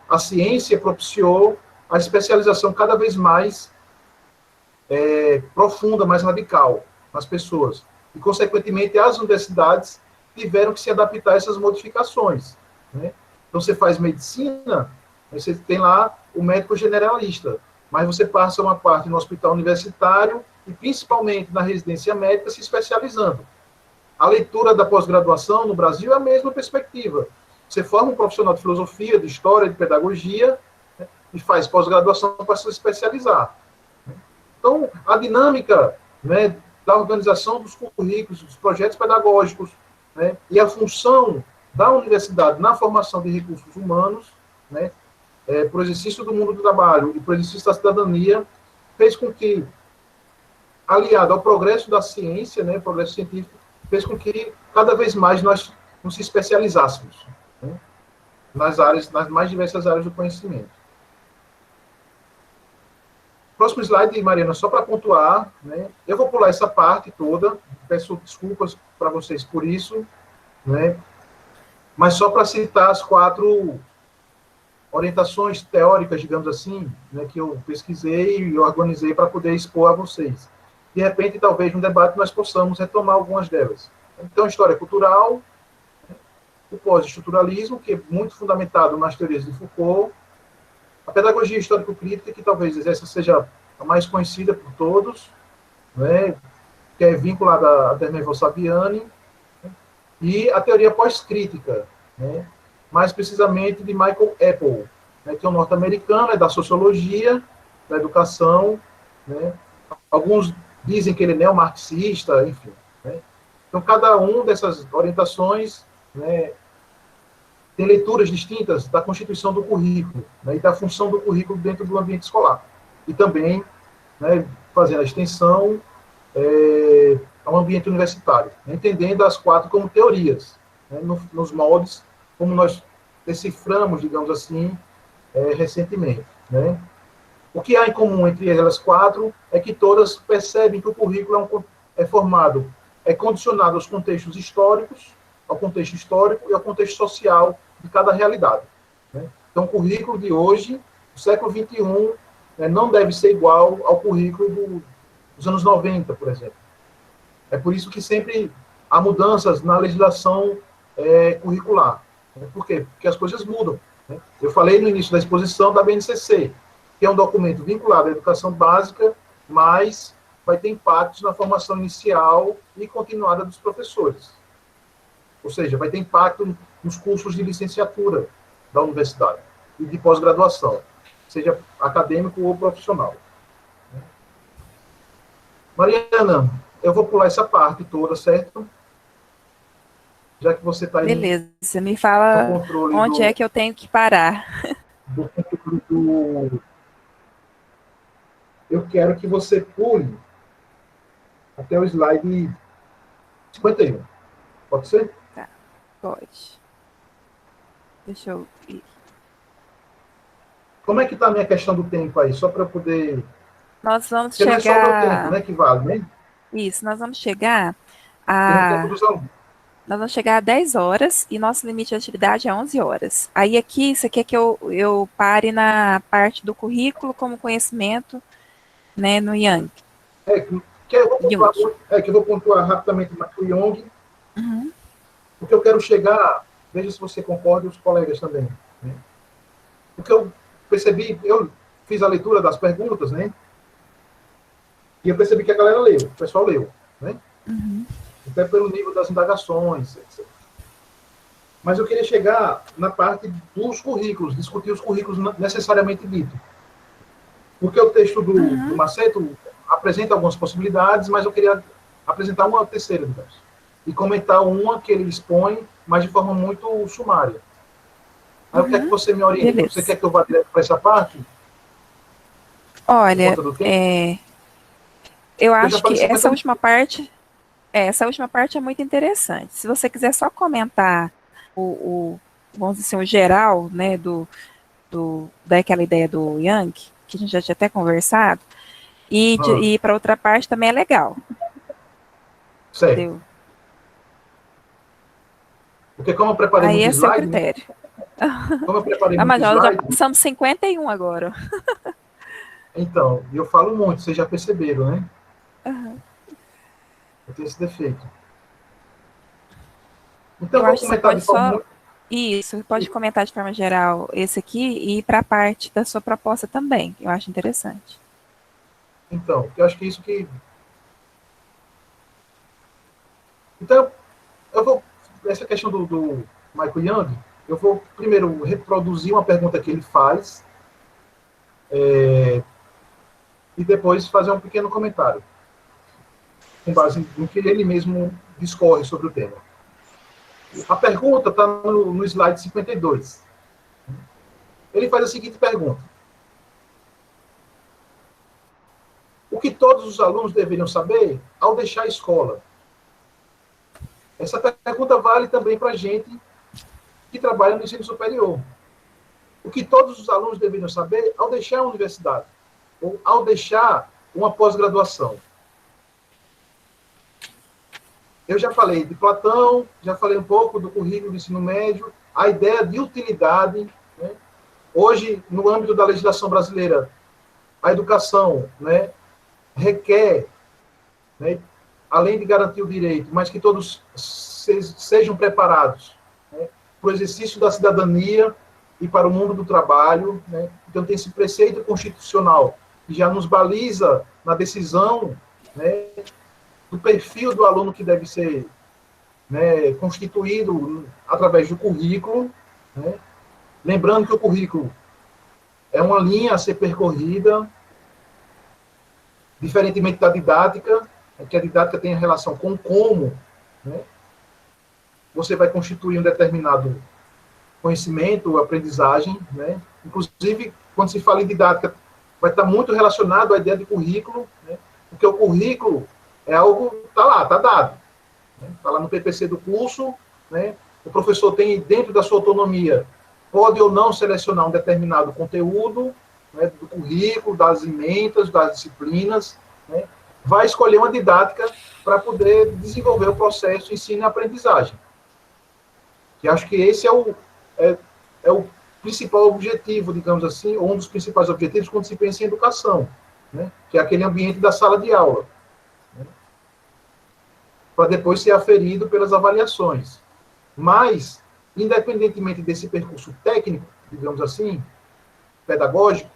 a ciência propiciou a especialização cada vez mais profunda, mais radical nas pessoas. E, consequentemente, as universidades tiveram que se adaptar a essas modificações. Então, você faz medicina, você tem lá o médico generalista, mas você passa uma parte no hospital universitário e, principalmente, na residência médica, se especializando. A leitura da pós-graduação no Brasil é a mesma perspectiva. Você forma um profissional de filosofia, de história, de pedagogia, e faz pós-graduação para se especializar. Então, a dinâmica da organização dos currículos, dos projetos pedagógicos, e a função da universidade na formação de recursos humanos, para o exercício do mundo do trabalho e para o exercício da cidadania, fez com que, aliado ao progresso da ciência, progresso científico, fez com que cada vez mais nós nos especializássemos nas mais diversas áreas do conhecimento. Próximo slide, Mariana, só para pontuar, eu vou pular essa parte toda, peço desculpas para vocês por isso, mas só para citar as 4 orientações teóricas, digamos assim, que eu pesquisei e organizei para poder expor a vocês. De repente, talvez, no debate, nós possamos retomar algumas delas. Então, história cultural, o pós-estruturalismo, que é muito fundamentado nas teorias de Foucault, a pedagogia histórico-crítica, que talvez essa seja a mais conhecida por todos, que é vinculada a Dermeville Saviani, e a teoria pós-crítica, mais precisamente de Michael Apple, que é um norte-americano, é da sociologia, da educação, alguns dizem que ele é neomarxista, enfim. Então, cada uma dessas orientações tem leituras distintas da constituição do currículo, e da função do currículo dentro do ambiente escolar. E também fazendo a extensão ao ambiente universitário, entendendo as 4 como teorias, nos moldes como nós deciframos, digamos assim, recentemente. O que há em comum entre elas 4 é que todas percebem que o currículo é formado, é condicionado aos contextos históricos, ao contexto histórico e ao contexto social de cada realidade. Então, o currículo de hoje, do século XXI, não deve ser igual ao currículo dos anos 90, por exemplo. É por isso que sempre há mudanças na legislação curricular. Por quê? Porque as coisas mudam. Eu falei no início da exposição da BNCC, que é um documento vinculado à educação básica mas vai ter impactos na formação inicial e continuada dos professores. Ou seja, vai ter impacto nos cursos de licenciatura da universidade e de pós-graduação, seja acadêmico ou profissional. Mariana, eu vou pular essa parte toda, certo? Já que você está aí Beleza, você me no fala controle onde é que eu tenho que parar. do controle do... Eu quero que você pule até o slide 51. Pode ser? Tá, pode. Deixa eu ir. Como é que está a minha questão do tempo aí? Só para eu poder... Nós vamos Porque não é só o meu tempo, chegar. né, que vale, né? Isso, nós vamos chegar Tem o tempo a. dos alunos. Nós vamos chegar a 10 horas e nosso limite de atividade é 11 horas. Aí aqui, você quer que eu pare na parte do currículo como conhecimento, né, no Yang. É, que eu vou pontuar, Yung. que eu vou pontuar rapidamente mais o Young, Uhum, porque eu quero chegar, veja se você concorda e os colegas também. Né? Porque eu percebi, eu fiz a leitura das perguntas, né? E eu percebi que a galera leu, o pessoal leu, né? uhum. Até pelo nível das indagações, etc. Mas eu queria chegar na parte dos currículos, discutir os currículos necessariamente dito. Porque o texto do Maceto apresenta algumas possibilidades, mas eu queria apresentar uma terceira, digamos. E comentar uma que ele expõe, mas de forma muito sumária. Aí eu quero que você me oriente. Você Beleza. quer que eu vá direto para essa parte, por Olha, conta do tempo? eu Eu já acho falei que 50 essa última parte é muito interessante. Se você quiser só comentar vamos dizer assim, o geral, né, daquela ideia do Yang, que a gente já tinha até conversado, e ah, ir para outra parte também é legal, certo. entendeu? Porque como eu preparei Aí muito é seu slide, né? critério. Como eu preparei Ah, mas muito nós já slide, passamos 51 agora. então, eu falo muito, vocês já perceberam, né? Eu tenho esse defeito. Então, Eu eu vou acho que você comentar de pode forma só. muito... Isso, pode comentar de forma geral esse aqui e ir para a parte da sua proposta também. Eu acho interessante. Então, eu acho que isso que... Então, eu vou... Essa questão do Michael Young, eu vou primeiro reproduzir uma pergunta que ele faz e depois fazer um pequeno comentário, com base no que ele mesmo discorre sobre o tema. A pergunta está no slide 52. Ele faz a seguinte pergunta: o que todos os alunos deveriam saber ao deixar a escola? Essa pergunta vale também para a gente que trabalha no ensino superior. O que todos os alunos deveriam saber ao deixar a universidade? Ou ao deixar uma pós-graduação? Eu já falei de Platão, já falei um pouco do currículo do ensino médio, a ideia de utilidade. Né? Hoje, no âmbito da legislação brasileira, a educação, né, requer, né, além de garantir o direito, mas que todos sejam preparados, né, para o exercício da cidadania e para o mundo do trabalho. Né? Então, tem esse preceito constitucional que já nos baliza na decisão, né, do perfil do aluno que deve ser, né, constituído através do currículo. Né? Lembrando que o currículo é uma linha a ser percorrida, diferentemente da didática, que a didática tem relação com como, né, você vai constituir um determinado conhecimento ou aprendizagem. Né? Inclusive, quando se fala em didática, vai estar muito relacionado à ideia de currículo, né? Porque o currículo é algo, está lá, está dado. Está lá no PPC do curso, né? O professor tem, dentro da sua autonomia, pode ou não selecionar um determinado conteúdo, né, do currículo, das emendas, das disciplinas, né? Vai escolher uma didática para poder desenvolver o processo de ensino e aprendizagem. Que acho que esse é o principal objetivo, digamos assim, ou um dos principais objetivos quando se pensa em educação, né? Que é aquele ambiente da sala de aula, né? Para depois ser aferido pelas avaliações. Mas, independentemente desse percurso técnico, digamos assim, pedagógico,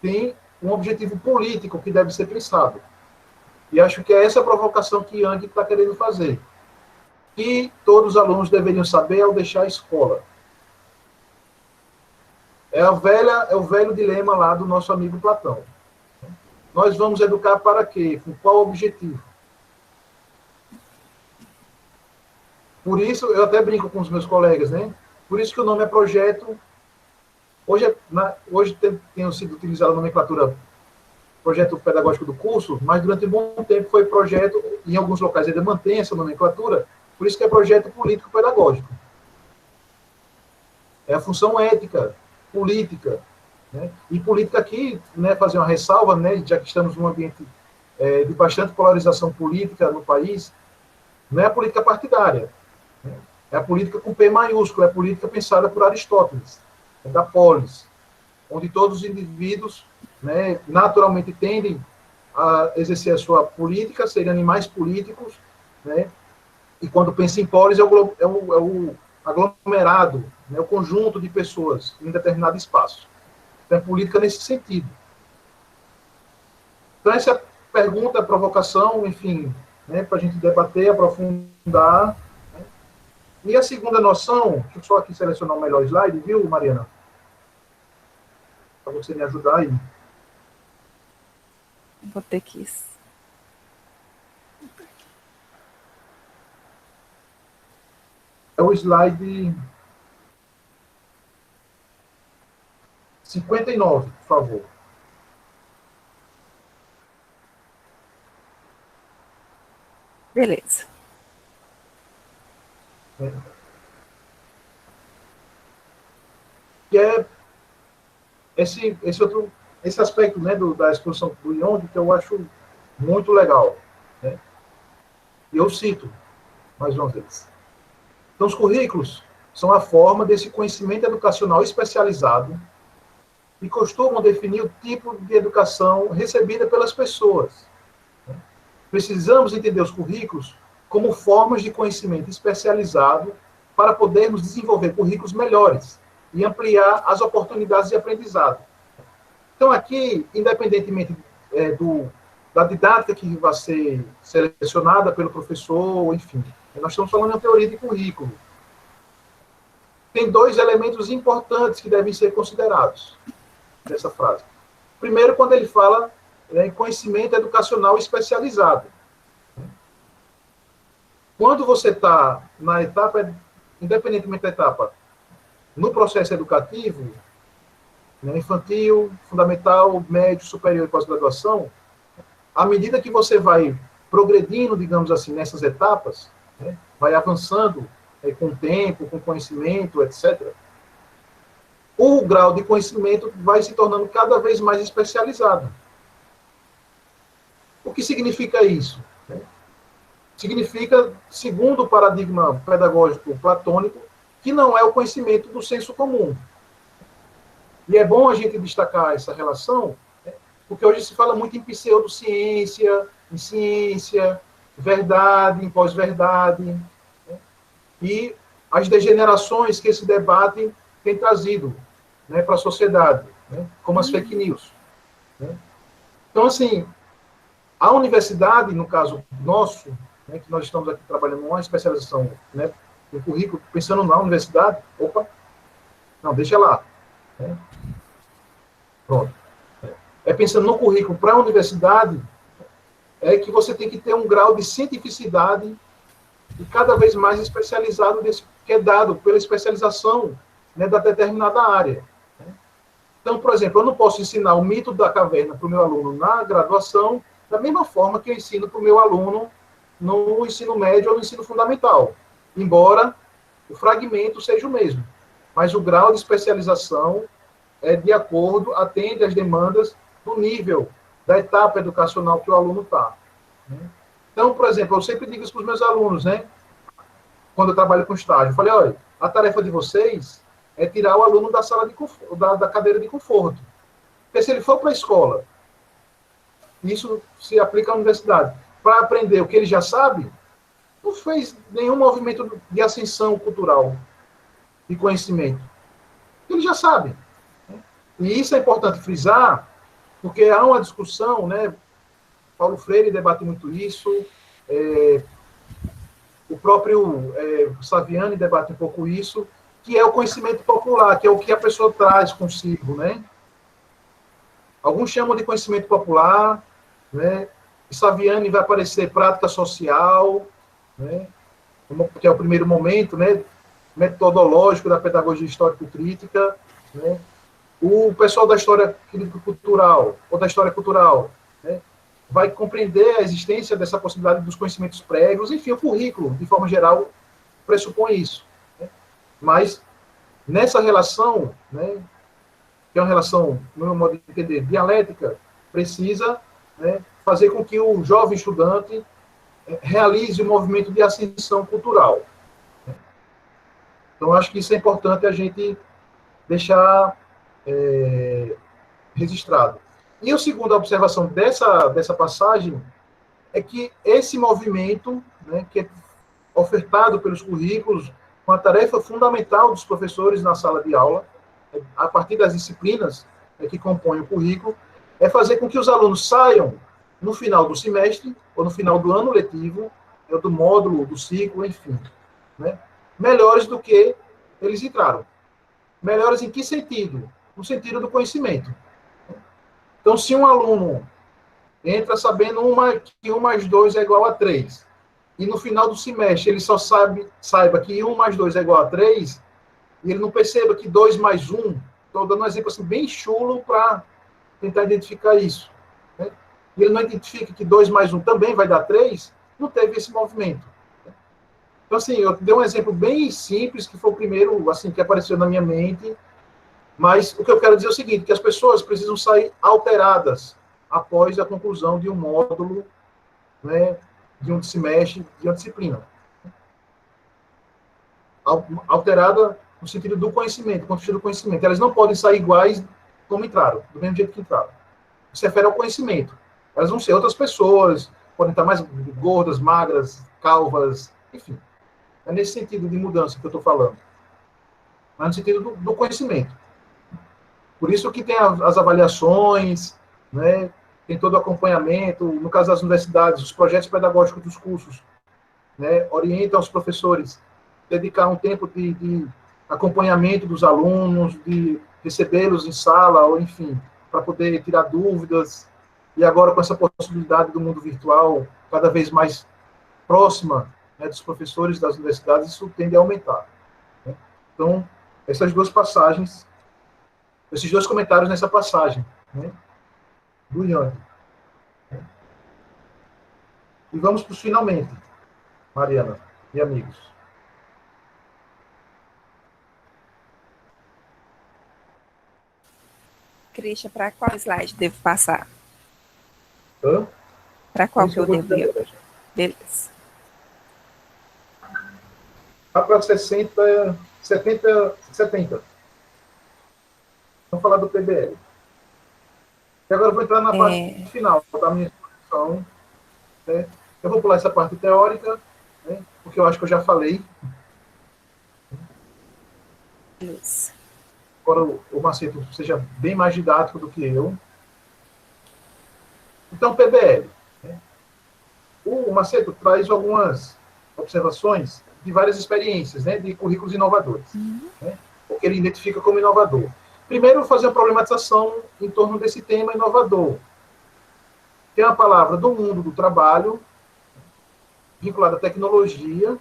tem um objetivo político que deve ser pensado. E acho que é essa a provocação que Yang está querendo fazer. Que todos os alunos deveriam saber ao deixar a escola. É o velho dilema lá do nosso amigo Platão. Nós vamos educar para quê? Com qual objetivo? Por isso, eu até brinco com os meus colegas, né? Por isso que o nome é projeto. Hoje tem sido utilizada a nomenclatura projeto pedagógico do curso, mas durante um bom tempo foi projeto, em alguns locais ainda mantém essa nomenclatura, por isso que é projeto político-pedagógico. É a função ética, política. Né? E política aqui, né, fazer uma ressalva, né, já que estamos num ambiente de bastante polarização política no país, não é a política partidária. Né? É a política com P maiúsculo, é a política pensada por Aristóteles, é da polis, onde todos os indivíduos, né, naturalmente tendem a exercer a sua política, serem animais políticos, né, e quando pensa em polis é o aglomerado, né, o conjunto de pessoas em determinado espaço. Então, é política nesse sentido. Então, essa é a pergunta, a provocação, enfim, né, para a gente debater, aprofundar. Né. E a segunda noção, deixa eu só aqui selecionar o melhor slide, viu, Mariana? Para você me ajudar aí. Vou ter que... É o slide 59, por favor. Beleza. Que é esse aspecto, né, da exposição do Jung, que eu acho muito legal. Né? E eu cito, mais uma vez. Então, os currículos são a forma desse conhecimento educacional especializado e costumam definir o tipo de educação recebida pelas pessoas. Precisamos entender os currículos como formas de conhecimento especializado para podermos desenvolver currículos melhores e ampliar as oportunidades de aprendizado. Então, aqui, independentemente da didática que vai ser selecionada pelo professor, enfim, nós estamos falando de teoria de currículo. Tem dois elementos importantes que devem ser considerados nessa frase. Primeiro, quando ele fala em conhecimento educacional especializado. Quando você está na etapa, independentemente da etapa, no processo educativo, né, infantil, fundamental, médio, superior e pós-graduação, à medida que você vai progredindo, digamos assim, nessas etapas, né, vai avançando com o tempo, com conhecimento, etc., o grau de conhecimento vai se tornando cada vez mais especializado. O que significa isso? Significa, segundo o paradigma pedagógico platônico, que não é o conhecimento do senso comum. E é bom a gente destacar essa relação, né, porque hoje se fala muito em pseudociência, em ciência, verdade, em pós-verdade, né, e as degenerações que esse debate tem trazido, né, para a sociedade, né, como as fake news. Né. Então, assim, a universidade, no caso nosso, né, que nós estamos aqui trabalhando uma especialização, né, no currículo, pensando na universidade, não, deixa lá. Né. Pronto. É pensando no currículo para a universidade, é que você tem que ter um grau de cientificidade e cada vez mais especializado desse, que é dado pela especialização, né, da determinada área. Né. Então, por exemplo, eu não posso ensinar o mito da caverna para o meu aluno na graduação da mesma forma que eu ensino para o meu aluno no ensino médio ou no ensino fundamental, embora o fragmento seja o mesmo, mas o grau de especialização é de acordo, atende às demandas do nível, da etapa educacional que o aluno está. Né? Então, por exemplo, eu sempre digo isso para os meus alunos, né? Quando eu trabalho com estágio, eu falei, olha, a tarefa de vocês é tirar o aluno da sala de conforto, da cadeira de conforto. Porque se ele for para a escola, isso se aplica à universidade, para aprender o que ele já sabe, não fez nenhum movimento de ascensão cultural e conhecimento. Ele já sabe. E isso é importante frisar, Porque há uma discussão, né? Paulo Freire debate muito isso, o próprio Saviani debate um pouco isso, que é o conhecimento popular, que é o que a pessoa traz consigo, né? Alguns chamam de conhecimento popular, né? E Saviani vai aparecer prática social, né? Que é o primeiro momento, né? Metodológico da pedagogia histórico-crítica, né? O pessoal da história crítico-cultural, ou da história cultural, né? Vai compreender a existência dessa possibilidade dos conhecimentos prévios, enfim, o currículo, de forma geral, pressupõe isso. Né? Mas, nessa relação, né, que é uma relação, no meu modo de entender, dialética, precisa, né, fazer com que o jovem estudante realize um movimento de ascensão cultural. Né? Então, acho que isso é importante a gente deixar registrado. E a segunda observação dessa passagem é que esse movimento, né, que é ofertado pelos currículos, com a tarefa fundamental dos professores na sala de aula, a partir das disciplinas que compõem o currículo, é fazer com que os alunos saiam no final do semestre, ou no final do ano letivo, ou do módulo, do ciclo, enfim, né, melhores do que eles entraram. Melhores em que sentido? No sentido do conhecimento. Então, se um aluno entra sabendo que 1 mais 2 é igual a 3, e no final do semestre ele só saiba que 1 mais 2 é igual a 3, e ele não perceba que 2 mais 1, estou dando um exemplo assim, bem chulo para tentar identificar isso, né? E ele não identifica que 2 mais 1 também vai dar 3, não teve esse movimento. Então, assim, eu dei um exemplo bem simples, que foi o primeiro assim, que apareceu na minha mente, mas o que eu quero dizer é o seguinte, que as pessoas precisam sair alteradas após a conclusão de um módulo, né, de um semestre, de uma disciplina. Alterada no sentido do conhecimento, no sentido do conhecimento. Elas não podem sair iguais como entraram, do mesmo jeito que entraram. Isso refere ao conhecimento. Elas vão ser outras pessoas, podem estar mais gordas, magras, calvas, enfim. É nesse sentido de mudança que eu estou falando. Mas no sentido do conhecimento. Por isso que tem as avaliações, né? Tem todo o acompanhamento, no caso das universidades, os projetos pedagógicos dos cursos, né? Orientam os professores a dedicar um tempo de acompanhamento dos alunos, de recebê-los em sala, ou enfim, para poder tirar dúvidas. E agora, com essa possibilidade do mundo virtual cada vez mais próxima, né, dos professores das universidades, isso tende a aumentar. Né? Então, essas duas passagens, esses dois comentários nessa passagem, né, do Yang. E vamos para os finalmente, Mariana e amigos. Christian, para qual slide devo passar? Para qual que eu devo ir? Beleza. Vá para 60, 70, 70. Vamos falar do PBL. E agora eu vou entrar na parte final da minha exposição. Né? Eu vou pular essa parte teórica, né? Porque eu acho que eu já falei. Isso. Agora o Macedo seja bem mais didático do que eu. Então, PBL. Né? O Macedo traz algumas observações de várias experiências, né, de currículos inovadores, né, o que ele identifica como inovador. Primeiro, fazer uma problematização em torno desse tema inovador. Tem a palavra do mundo do trabalho, vinculada à tecnologia,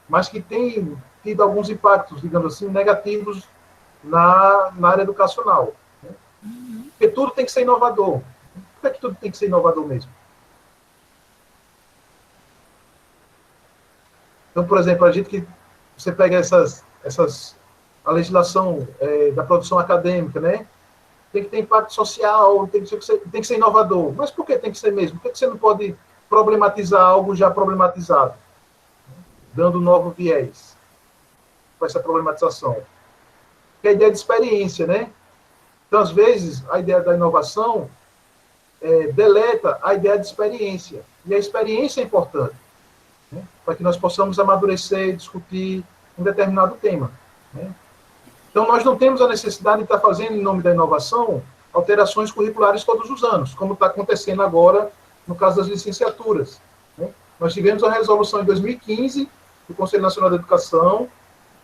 mas que tem tido alguns impactos, digamos assim, negativos na área educacional. Né? Porque tudo tem que ser inovador. Por que é que tudo tem que ser inovador mesmo? Então, por exemplo, a gente que você pega a legislação da produção acadêmica, né? Tem que ter impacto social, tem que ser inovador. Mas por que tem que ser mesmo? Por que você não pode problematizar algo já problematizado? Dando novo viés para essa problematização. Que é a ideia de experiência, né? Então, às vezes, a ideia da inovação deleta a ideia de experiência. E a experiência é importante, né? Para que nós possamos amadurecer e discutir um determinado tema. Né? Então, nós não temos a necessidade de estar fazendo, em nome da inovação, alterações curriculares todos os anos, como está acontecendo agora no caso das licenciaturas, né? Nós tivemos a resolução em 2015 do Conselho Nacional de Educação,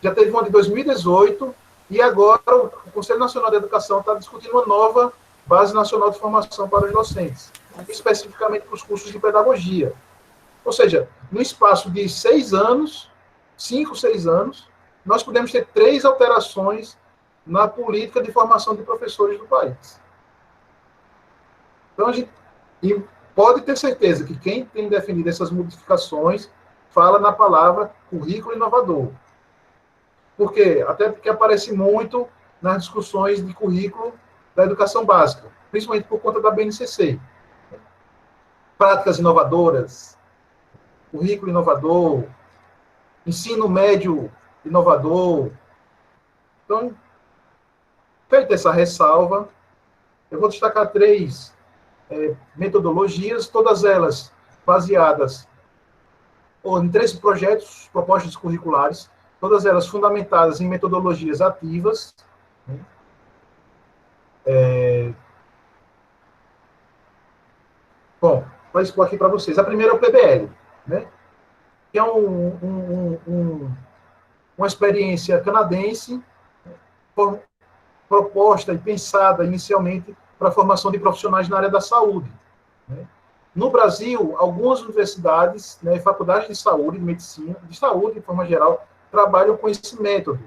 já teve uma de 2018, e agora o Conselho Nacional de Educação está discutindo uma nova Base Nacional de Formação para os Docentes, especificamente para os cursos de pedagogia. Ou seja, no espaço de 6 anos, 5, 6 anos, nós podemos ter 3 alterações na política de formação de professores do país. Então, a gente pode ter certeza que quem tem definido essas modificações fala na palavra currículo inovador. Por quê? Até porque aparece muito nas discussões de currículo da educação básica, principalmente por conta da BNCC. Práticas inovadoras, currículo inovador, ensino médio inovador. Então, feita essa ressalva, eu vou destacar 3 metodologias, todas elas baseadas em 3 projetos, propostas curriculares, todas elas fundamentadas em metodologias ativas. Bom, vou expor aqui para vocês. A primeira é o PBL, né? Que é uma experiência canadense proposta e pensada inicialmente para a formação de profissionais na área da saúde, né? No Brasil, algumas universidades, né, faculdades de saúde, de medicina, de saúde, de forma geral, trabalham com esse método.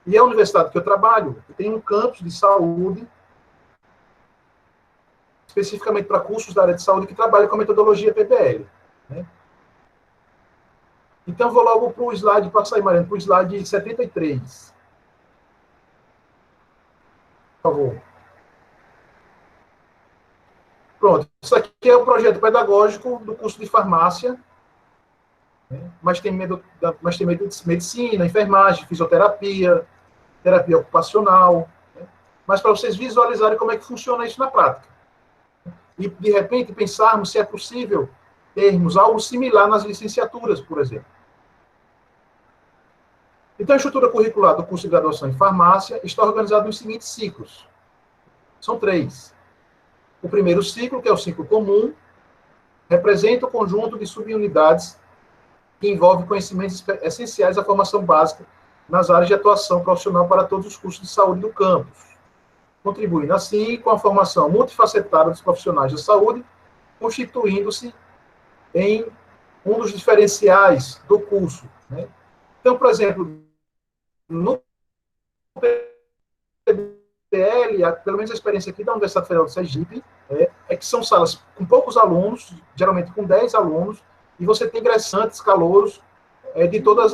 E a universidade que eu trabalho tem um campus de saúde, especificamente para cursos da área de saúde, que trabalha com a metodologia PBL, né? Então, vou logo para o slide, passar aí, Mariana, para o slide 73. Por favor. Pronto, isso aqui é o projeto pedagógico do curso de farmácia, né? Mas tem medicina, enfermagem, fisioterapia, terapia ocupacional, né? Mas para vocês visualizarem como é que funciona isso na prática. E, de repente, pensarmos se é possível termos algo similar nas licenciaturas, por exemplo. Então, a estrutura curricular do curso de graduação em farmácia está organizada nos seguintes ciclos. São 3. O primeiro ciclo, que é o ciclo comum, representa o conjunto de subunidades que envolve conhecimentos essenciais à formação básica nas áreas de atuação profissional para todos os cursos de saúde do campus, contribuindo assim com a formação multifacetada dos profissionais da saúde, constituindo-se em um dos diferenciais do curso, né? Então, por exemplo, no PBL, pelo menos a experiência aqui da Universidade Federal de Sergipe, é que são salas com poucos alunos, geralmente com 10 alunos, e você tem ingressantes, calouros, de todos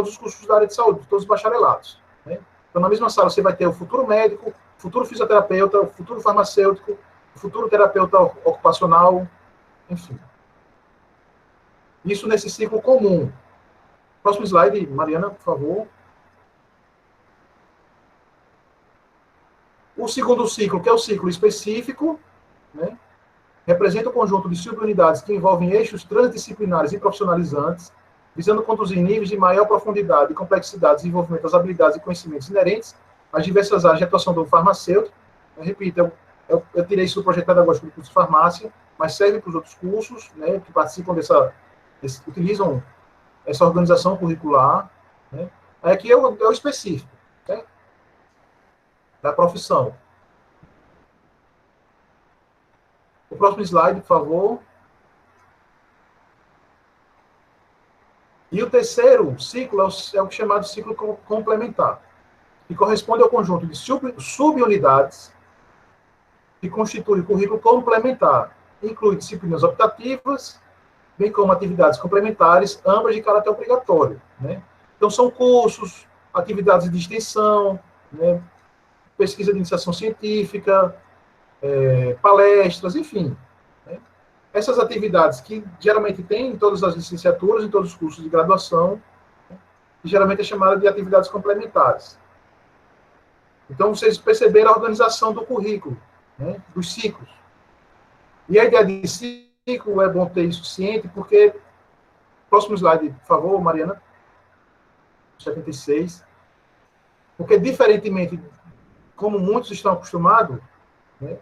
os cursos da área de saúde, de todos os bacharelados, né? Então, na mesma sala, você vai ter o futuro médico, o futuro fisioterapeuta, o futuro farmacêutico, o futuro terapeuta ocupacional, enfim. Isso nesse ciclo comum. Próximo slide, Mariana, por favor. O segundo ciclo, que é o ciclo específico, né, representa o conjunto de subunidades que envolvem eixos transdisciplinares e profissionalizantes, visando conduzir níveis de maior profundidade e complexidade, desenvolvimento das habilidades e conhecimentos inerentes às diversas áreas de atuação do farmacêutico. Eu repito, eu tirei isso do projeto pedagógico do curso de farmácia, mas serve para os outros cursos, né, que participam utilizam essa organização curricular, né. Aqui é o específico, né, da profissão. O próximo slide, por favor. E o terceiro ciclo é o chamado ciclo complementar, que corresponde ao conjunto de subunidades que constitui o currículo complementar. Inclui disciplinas optativas, bem como atividades complementares, ambas de caráter obrigatório, né? Então, são cursos, atividades de extensão, né, pesquisa de iniciação científica, palestras, enfim, né? Essas atividades que geralmente tem em todas as licenciaturas, em todos os cursos de graduação, né, que geralmente é chamada de atividades complementares. Então, vocês perceberam a organização do currículo, né, dos ciclos. E a ideia de ciclo é bom ter isso ciente, porque... Próximo slide, por favor, Mariana. 76. Porque, diferentemente, como muitos estão acostumados, né,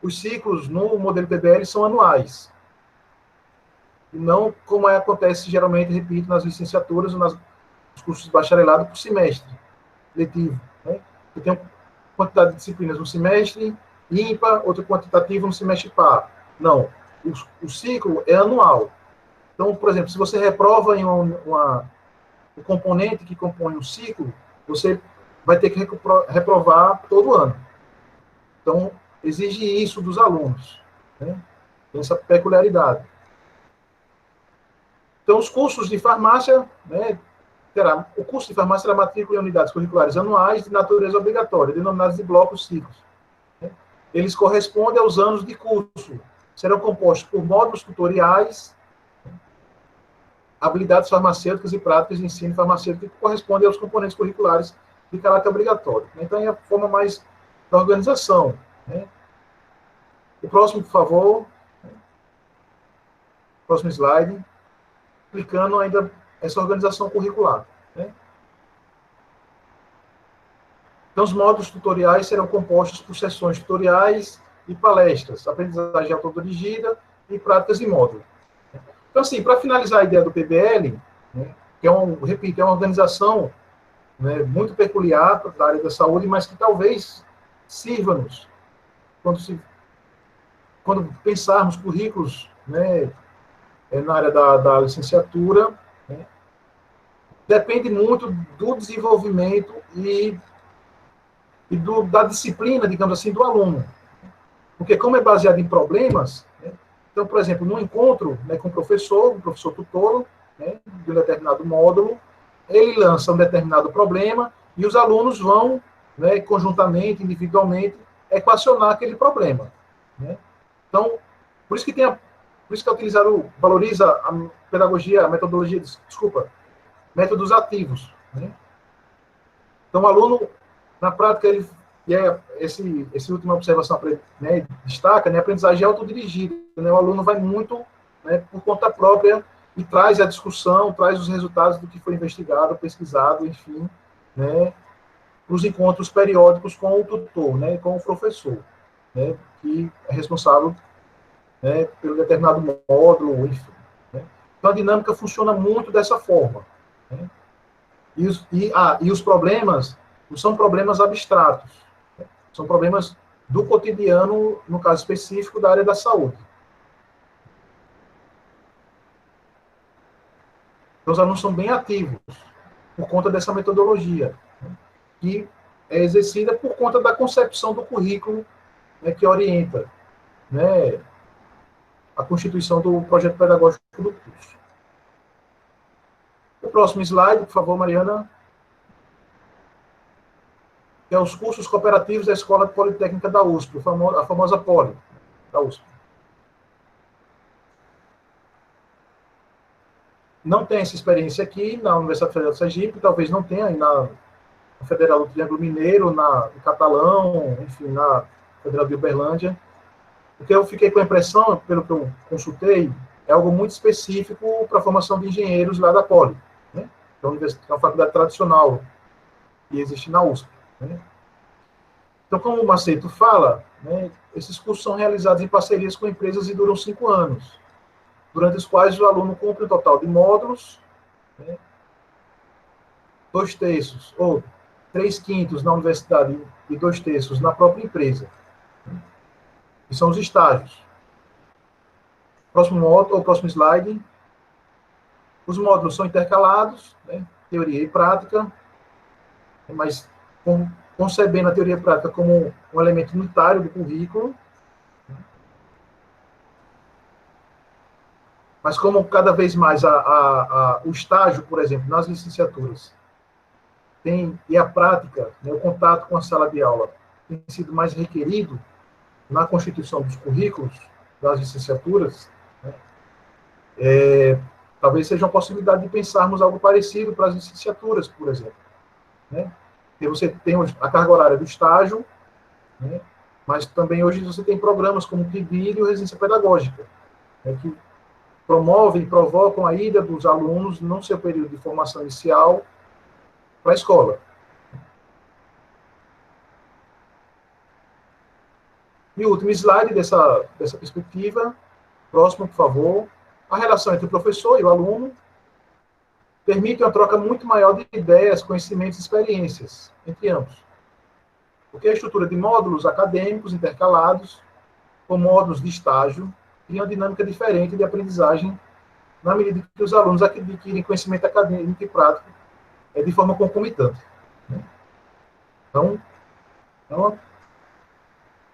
os ciclos no modelo PBL são anuais. E não como acontece geralmente, repito, nas licenciaturas ou nos cursos de bacharelado por semestre letivo. Né? Eu tenho quantidade de disciplinas no semestre ímpar, outra quantitativa no semestre par. Não. O ciclo é anual. Então, por exemplo, se você reprova em o componente que compõe um ciclo, você vai ter que reprovar todo ano. Então, exige isso dos alunos. Né? Tem essa peculiaridade. Então, os cursos de farmácia, né, o curso de farmácia terá matrícula em unidades curriculares anuais de natureza obrigatória, denominadas de blocos ciclos. Né? Eles correspondem aos anos de curso. Serão compostos por módulos tutoriais, habilidades farmacêuticas e práticas de ensino farmacêutico que correspondem aos componentes curriculares de caráter obrigatório. Então, é a forma mais da organização. Né? O próximo, por favor. Próximo slide. Explicando ainda essa organização curricular. Né? Então, os módulos tutoriais serão compostos por sessões tutoriais e palestras, aprendizagem autodirigida e práticas de módulo. Então, assim, para finalizar a ideia do PBL, né, que repito, é uma organização, né, muito peculiar da área da saúde, mas que talvez sirva-nos quando pensarmos currículos, né, na área da licenciatura, né, depende muito do desenvolvimento e da disciplina, digamos assim, do aluno. Porque como é baseado em problemas, né, então, por exemplo, no encontro, né, com o professor tutor, né, de um determinado módulo, ele lança um determinado problema e os alunos vão, né, conjuntamente, individualmente, equacionar aquele problema. Né? Então, por isso que é utilizado, valoriza a pedagogia, a metodologia, métodos ativos. Né? Então, o aluno, na prática, essa última observação, né, destaca, né, a aprendizagem autodirigida. Né, o aluno vai muito, né, por conta própria e traz a discussão, traz os resultados do que foi investigado, pesquisado, enfim, né, os encontros periódicos com o tutor, né, com o professor, né, que é responsável, né, pelo determinado módulo, enfim. Né. Então, a dinâmica funciona muito dessa forma. Né. E os problemas não são problemas abstratos, né, são problemas do cotidiano, no caso específico, da área da saúde. Então, os alunos são bem ativos por conta dessa metodologia, né, que é exercida por conta da concepção do currículo, né, que orienta, né, a constituição do projeto pedagógico do curso. O próximo slide, por favor, Mariana, que é os cursos cooperativos da Escola Politécnica da USP, a famosa Poli da USP. Não tem essa experiência aqui na Universidade Federal de Sergipe, talvez não tenha aí na Federal do Triângulo Mineiro, no Catalão, enfim, na Federal de Uberlândia. O que eu fiquei com a impressão, pelo que eu consultei, é algo muito específico para a formação de engenheiros lá da Poli, né? Que é uma faculdade tradicional que existe na USP. Né? Então, como o Macedo fala, né, esses cursos são realizados em parcerias com empresas e duram 5 anos, durante os quais o aluno cumpre um total de módulos, né, 2/3 ou 3/5 na universidade e 2/3 na própria empresa. Né, que são os estágios. Próximo módulo, ou próximo slide. Os módulos são intercalados, né, teoria e prática, mas concebendo a teoria e prática como um elemento unitário do currículo. Mas como cada vez mais o estágio, por exemplo, nas licenciaturas, e a prática, né, o contato com a sala de aula, tem sido mais requerido na constituição dos currículos das licenciaturas, né, talvez seja uma possibilidade de pensarmos algo parecido para as licenciaturas, por exemplo. Né? E você tem a carga horária do estágio, né, mas também hoje você tem programas como o PIBIL e o Residência Pedagógica, né, que promovem e provocam a ida dos alunos no seu período de formação inicial para a escola. E o último slide dessa perspectiva, próximo, por favor. A relação entre o professor e o aluno permite uma troca muito maior de ideias, conhecimentos e experiências entre ambos. Porque a estrutura de módulos acadêmicos intercalados com módulos de estágio cria uma dinâmica diferente de aprendizagem na medida que os alunos adquirem conhecimento acadêmico e prático de forma concomitante. Né? Então,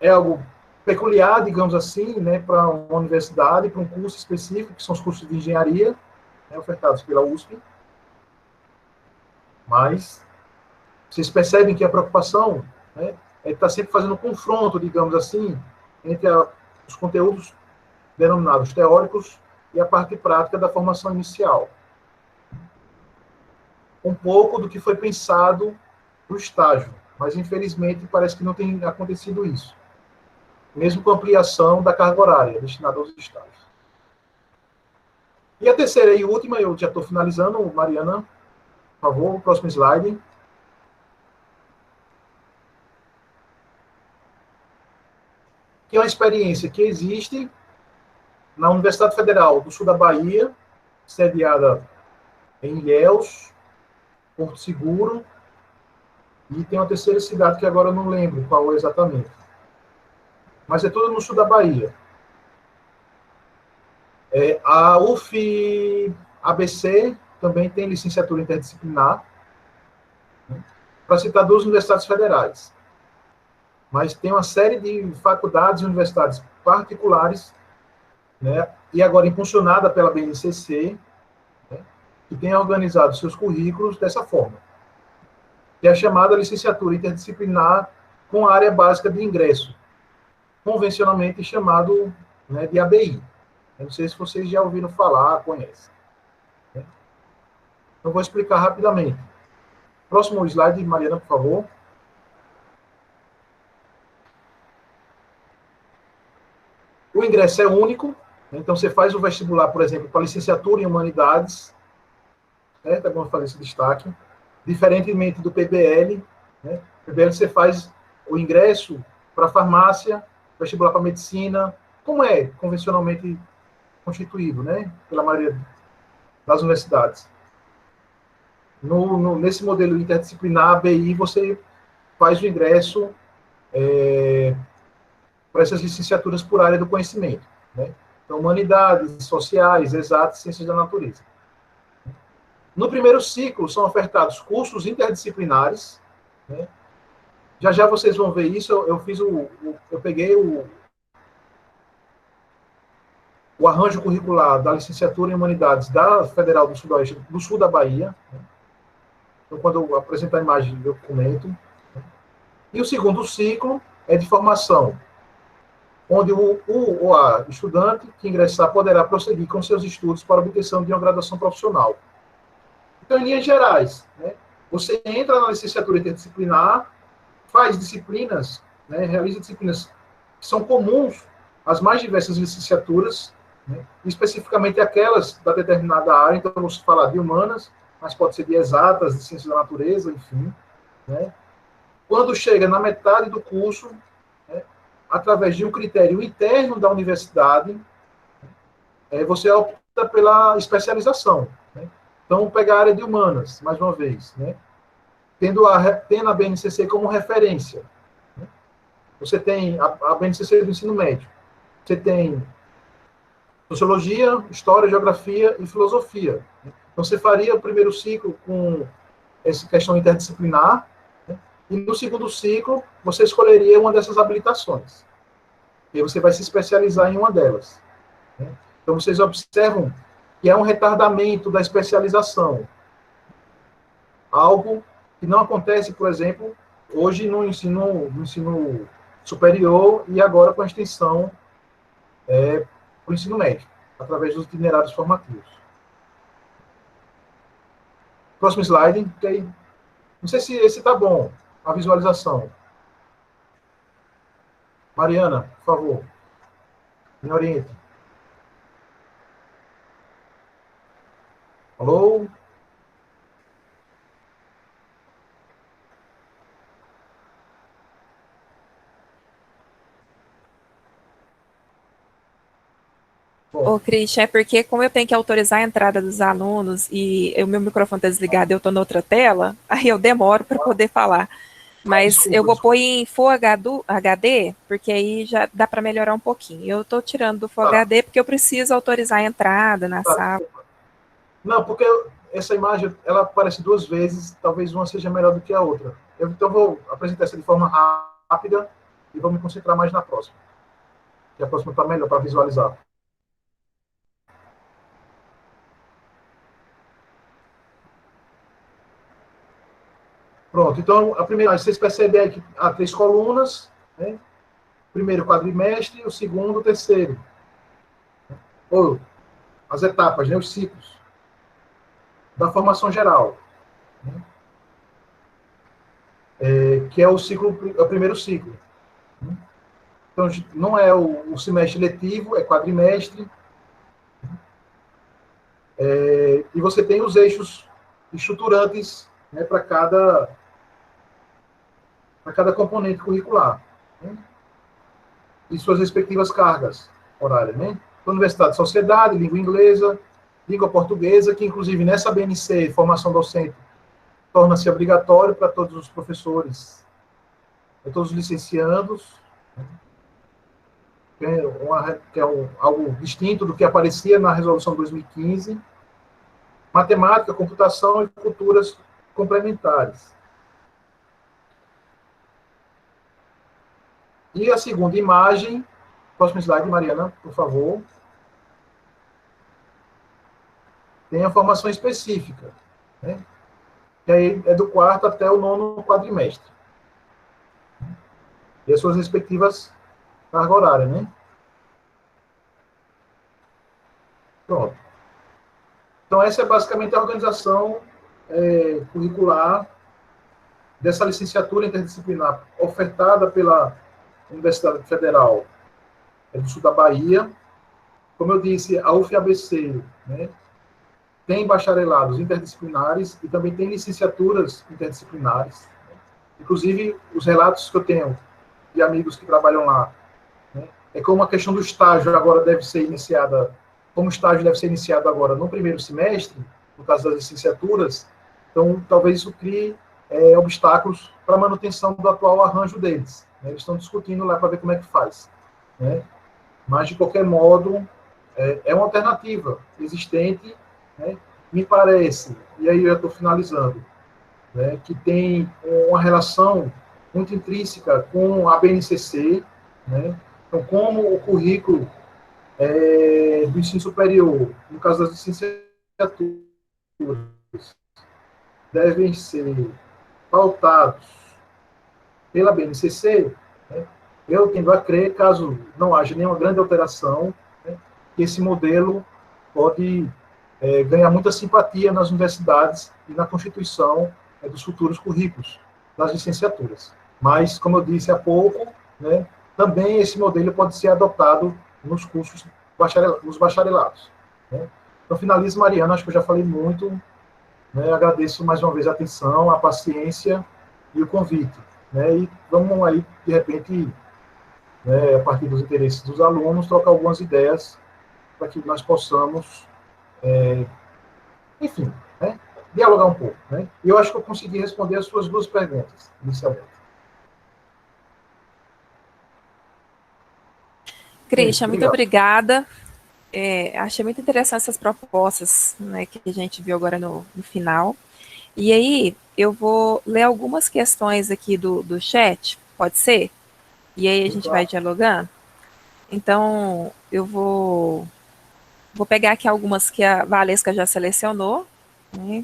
é algo peculiar, digamos assim, né, para uma universidade, para um curso específico, que são os cursos de engenharia, né, ofertados pela USP. Mas vocês percebem que a preocupação, né, é estar sempre fazendo um confronto, digamos assim, entre os conteúdos denominados teóricos e a parte prática da formação inicial. Um pouco do que foi pensado para o estágio, mas infelizmente parece que não tem acontecido isso, mesmo com a ampliação da carga horária destinada aos estágios. E a terceira e última, eu já estou finalizando, Mariana, por favor, o próximo slide. Que é uma experiência que existe na Universidade Federal do Sul da Bahia, sediada em Ilhéus, Porto Seguro, e tem uma terceira cidade que agora eu não lembro qual é exatamente. Mas é tudo no sul da Bahia. A UF-ABC também tem licenciatura interdisciplinar, né, para citar duas universidades federais. Mas tem uma série de faculdades e universidades particulares, né, e agora impulsionada pela BNCC, né, que tem organizado seus currículos dessa forma, que é a chamada licenciatura interdisciplinar com área básica de ingresso, convencionalmente chamado, né, de ABI. Eu não sei se vocês já ouviram falar, conhecem. Né? Então, vou explicar rapidamente. Próximo slide, Mariana, por favor. O ingresso é único, né? Então você faz o vestibular, por exemplo, para licenciatura em Humanidades, certo? É bom fazer esse destaque. Diferentemente do PBL, né? PBL você faz o ingresso para farmácia, vestibular para medicina, como é convencionalmente constituído, né? Pela maioria das universidades. Nesse modelo interdisciplinar, ABI, você faz o ingresso para essas licenciaturas por área do conhecimento, né? Então, humanidades, sociais, exatas, ciências da natureza. No primeiro ciclo, são ofertados cursos interdisciplinares, né? Já já vocês vão ver isso, eu peguei o arranjo curricular da licenciatura em Humanidades da Federal do Sudoeste, do sul da Bahia, né? Então, quando eu apresentar a imagem, eu comento. E o segundo ciclo é de formação, onde o estudante que ingressar poderá prosseguir com seus estudos para obtenção de uma graduação profissional. Então, em linhas gerais, né, você entra na licenciatura interdisciplinar, faz disciplinas, né, realiza disciplinas que são comuns às mais diversas licenciaturas, né, especificamente aquelas da determinada área. Então, vamos falar de humanas, mas pode ser de exatas, de ciências da natureza, enfim. Né. Quando chega na metade do curso, né, através de um critério interno da universidade, você opta pela especialização. Né. Então, pegar a área de humanas, mais uma vez, né, tendo a BNCC como referência. Né. Você tem a BNCC do ensino médio. Você tem sociologia, história, geografia e filosofia. Então, você faria o primeiro ciclo com essa questão interdisciplinar, né, e no segundo ciclo, você escolheria uma dessas habilitações. E você vai se especializar em uma delas. Né. Então, vocês observam que é um retardamento da especialização. Algo que não acontece, por exemplo, hoje no ensino superior e agora com a extensão para o ensino médio, através dos itinerários formativos. Próximo slide. Okay. Não sei se esse está bom, a visualização. Mariana, por favor, me oriente. Alô? Ô, Christian, é porque como eu tenho que autorizar a entrada dos alunos e o meu microfone está desligado e eu estou na outra tela, aí eu demoro para poder falar. Mas eu vou pôr em Full HD, porque aí já dá para melhorar um pouquinho. Eu estou tirando do Full HD porque eu preciso autorizar a entrada na sala. Não, porque essa imagem, ela aparece duas vezes, talvez uma seja melhor do que a outra. Então, vou apresentar essa de forma rápida e vou me concentrar mais na próxima. Que a próxima está melhor para visualizar. Pronto, então, a primeira, vocês percebem aí que há 3 colunas, né? Primeiro quadrimestre, o segundo, o terceiro. Ou as etapas, né? Os ciclos da formação geral. Né? Que é o primeiro ciclo. Né? Então, não é o semestre letivo, é quadrimestre. E você tem os eixos estruturantes, né, para cada componente curricular, né? E suas respectivas cargas horárias, né? Universidade de Sociedade, língua inglesa, língua portuguesa, que inclusive nessa BNC, formação docente, torna-se obrigatório para todos os professores, para todos os licenciados, né? Que é algo distinto do que aparecia na resolução 2015, matemática, computação e culturas complementares. E a segunda imagem, próximo slide, Mariana, por favor, tem a formação específica, né? Que aí é do quarto até o nono quadrimestre. E as suas respectivas cargas horárias, né? Pronto. Então, essa é basicamente a organização curricular dessa licenciatura interdisciplinar ofertada pela Universidade Federal do Sul da Bahia. Como eu disse, a UFABC, né, tem bacharelados interdisciplinares e também tem licenciaturas interdisciplinares. Inclusive, os relatos que eu tenho de amigos que trabalham lá, né, é como a questão do estágio agora deve ser iniciada, como o estágio deve ser iniciado agora no primeiro semestre, no caso das licenciaturas, então talvez isso crie obstáculos para a manutenção do atual arranjo deles. Né? Eles estão discutindo lá para ver como é que faz. Né? Mas, de qualquer modo, é uma alternativa existente, né? Me parece, e aí eu estou finalizando, né, que tem uma relação muito intrínseca com a BNCC, né? Então, como o currículo do ensino superior, no caso das licenciaturas, devem ser pautados pela BNCC, né, eu tendo a crer, caso não haja nenhuma grande alteração, né, que esse modelo pode ganhar muita simpatia nas universidades e na constituição dos futuros currículos das licenciaturas. Mas, como eu disse há pouco, né, também esse modelo pode ser adotado nos cursos, nos bacharelados. Né? Então, finalizo, Mariana, acho que eu já falei muito, né, agradeço mais uma vez a atenção, a paciência e o convite. Né, e vamos aí, de repente, né, a partir dos interesses dos alunos, trocar algumas ideias para que nós possamos, enfim, né, dialogar um pouco. Né? E eu acho que eu consegui responder as suas duas perguntas, inicialmente. Christian, muito obrigada. Achei muito interessante essas propostas, né, que a gente viu agora no final. E aí, eu vou ler algumas questões aqui do chat, pode ser? E aí a gente vai dialogando. Então, eu vou pegar aqui algumas que a Valesca já selecionou, né,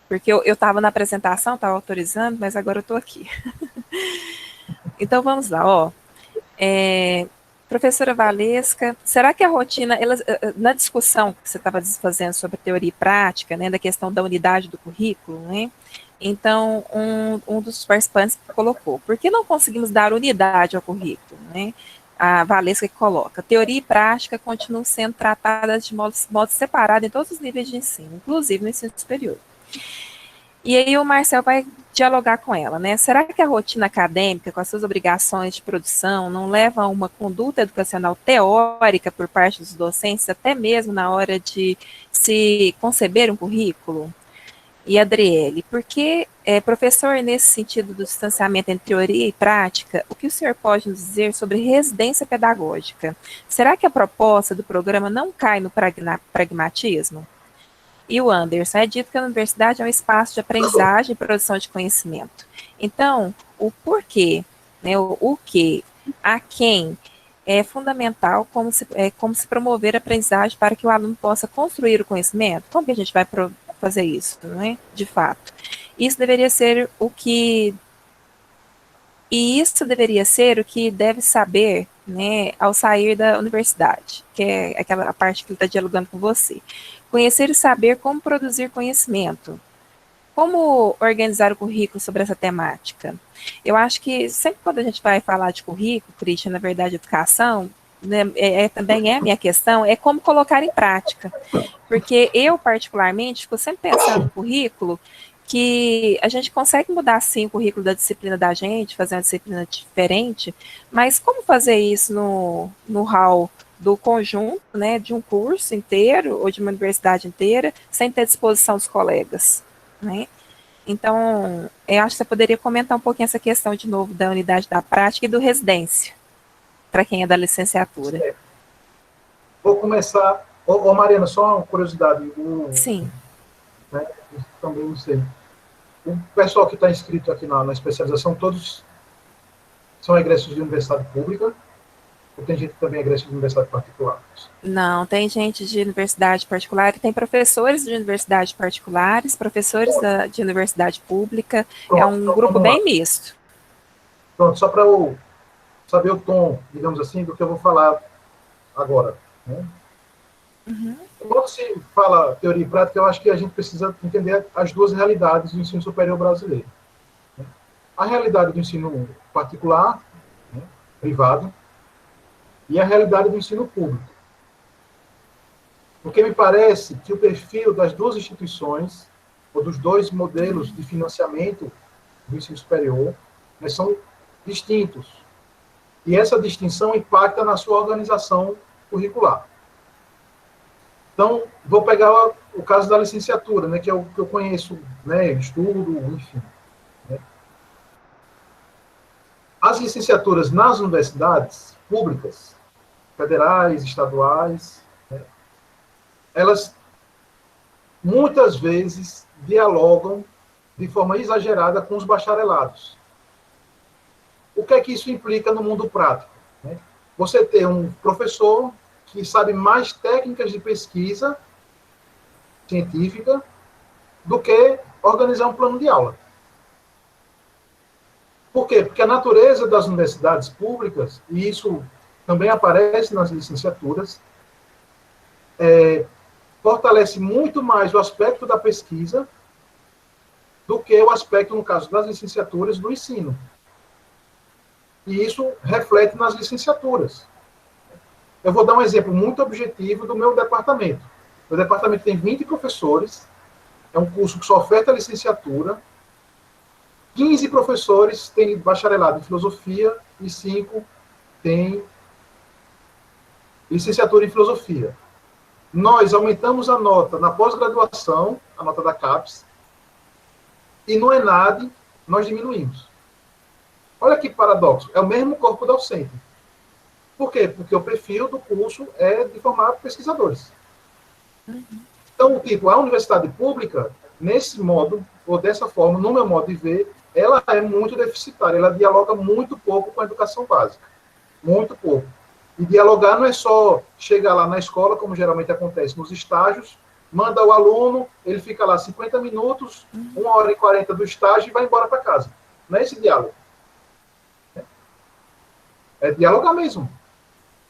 porque eu estava na apresentação, estava autorizando, mas agora eu estou aqui. Então, vamos lá, ó. Professora Valesca, será que a rotina, na discussão que você estava fazendo sobre teoria e prática, né, da questão da unidade do currículo, né, então um dos participantes colocou, por que não conseguimos dar unidade ao currículo, né? A Valesca que coloca, teoria e prática continuam sendo tratadas de modo separado em todos os níveis de ensino, inclusive no ensino superior. E aí o Marcel vai dialogar com ela, né? Será que a rotina acadêmica, com as suas obrigações de produção, não leva a uma conduta educacional teórica por parte dos docentes, até mesmo na hora de se conceber um currículo? E Adriele, porque, professor, nesse sentido do distanciamento entre teoria e prática, o que o senhor pode nos dizer sobre residência pedagógica? Será que a proposta do programa não cai no pragmatismo? E o Anderson, é dito que a universidade é um espaço de aprendizagem e produção de conhecimento. Então, o porquê, né, o que, a quem, é fundamental como se promover a aprendizagem para que o aluno possa construir o conhecimento. Como que a gente vai fazer isso, não é? De fato. Isso deveria ser o que... E isso deveria ser o que deve saber, né, ao sair da universidade, que é aquela parte que ele está dialogando com você. Conhecer e saber como produzir conhecimento. Como organizar o currículo sobre essa temática? Eu acho que sempre quando a gente vai falar de currículo, Christian, na verdade, educação, né, também é a minha questão, é como colocar em prática. Porque eu, particularmente, fico sempre pensando no currículo que a gente consegue mudar, sim, o currículo da disciplina da gente, fazer uma disciplina diferente, mas como fazer isso no hall do conjunto, né, de um curso inteiro ou de uma universidade inteira, sem ter disposição dos colegas, né? Então, eu acho que você poderia comentar um pouquinho essa questão, de novo, da unidade da prática e do residência, para quem é da licenciatura. Vou começar... Ô, Mariana, só uma curiosidade. Sim. Né, também não sei. O pessoal que está inscrito aqui na especialização, todos são egressos de universidade pública? Ou tem gente que também é egresso de universidade particular? Não, tem gente de universidade particular, tem professores de universidade particulares, professores de universidade pública, Pronto, é um então grupo vamos lá. bem misto. Pronto, só para eu saber o tom, digamos assim, do que eu vou falar agora. Né? Uhum. Quando se fala teoria e prática, eu acho que a gente precisa entender as duas realidades do ensino superior brasileiro. Né? A realidade do ensino particular, né, privado, e a realidade do ensino público. Porque me parece que o perfil das duas instituições, ou dos dois modelos de financiamento do ensino superior, né, são distintos. E essa distinção impacta na sua organização curricular. Então, vou pegar o caso da licenciatura, né, que é o que eu conheço, né, estudo, enfim. Né. As licenciaturas nas universidades públicas, federais, estaduais, né, elas muitas vezes dialogam de forma exagerada com os bacharelados. O que é que isso implica no mundo prático? Né? Você ter um professor que sabe mais técnicas de pesquisa científica do que organizar um plano de aula. Por quê? Porque a natureza das universidades públicas, e isso também aparece nas licenciaturas, fortalece muito mais o aspecto da pesquisa do que o aspecto, no caso das licenciaturas, do ensino. E isso reflete nas licenciaturas. Eu vou dar um exemplo muito objetivo do meu departamento. Meu departamento tem 20 professores, é um curso que só oferta licenciatura, 15 professores têm bacharelado em filosofia e 5 têm licenciatura em filosofia. Nós aumentamos a nota na pós-graduação, a nota da CAPES, e no ENAD nós diminuímos. Olha que paradoxo, é o mesmo corpo docente. Por quê? Porque o perfil do curso é de formar pesquisadores. Então, tipo, a universidade pública, nesse modo, ou dessa forma, no meu modo de ver, ela é muito deficitária, ela dialoga muito pouco com a educação básica. Muito pouco. E dialogar não é só chegar lá na escola, como geralmente acontece nos estágios, manda o aluno, ele fica lá 50 minutos, 1h40 do estágio e vai embora para casa. Não é esse diálogo. É dialogar mesmo.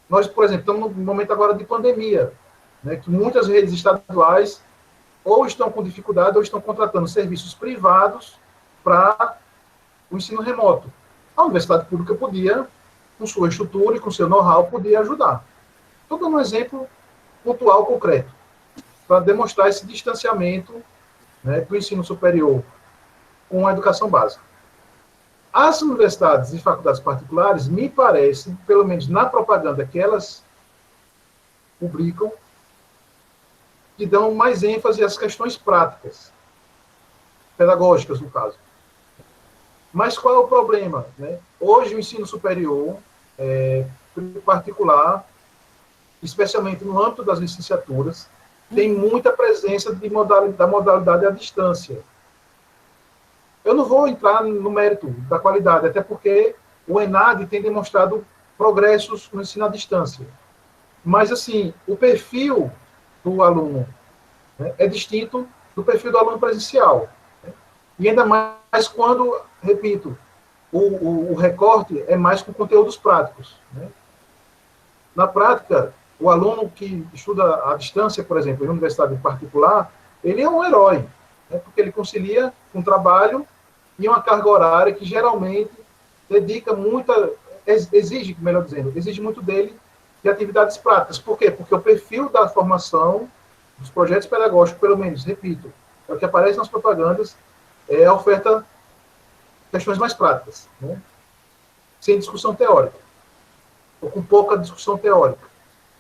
Nós, por exemplo, estamos no momento agora de pandemia, né, que muitas redes estaduais ou estão com dificuldade ou estão contratando serviços privados para o ensino remoto. A universidade pública podia, com sua estrutura e com seu know-how, podia ajudar. Estou dando um exemplo pontual, concreto, para demonstrar esse distanciamento, né, do ensino superior com a educação básica. As universidades e faculdades particulares, me parece, pelo menos na propaganda que elas publicam, que dão mais ênfase às questões práticas, pedagógicas, no caso. Mas qual é o problema? Né? Hoje, o ensino superior, particular, especialmente no âmbito das licenciaturas, tem muita presença da modalidade à distância. Eu não vou entrar no mérito da qualidade, até porque o ENAD tem demonstrado progressos no ensino à distância. Mas, assim, o perfil do aluno, né, é distinto do perfil do aluno presencial. Né? E ainda mais quando, repito, o recorte é mais com conteúdos práticos. Né? Na prática, o aluno que estuda à distância, por exemplo, em universidade particular, ele é um herói, né? Porque ele concilia um trabalho e uma carga horária que geralmente dedica exige, melhor dizendo, exige muito dele de atividades práticas. Por quê? Porque o perfil da formação dos projetos pedagógicos, pelo menos, repito, é o que aparece nas propagandas, é a oferta questões mais práticas, né? Sem discussão teórica, ou com pouca discussão teórica.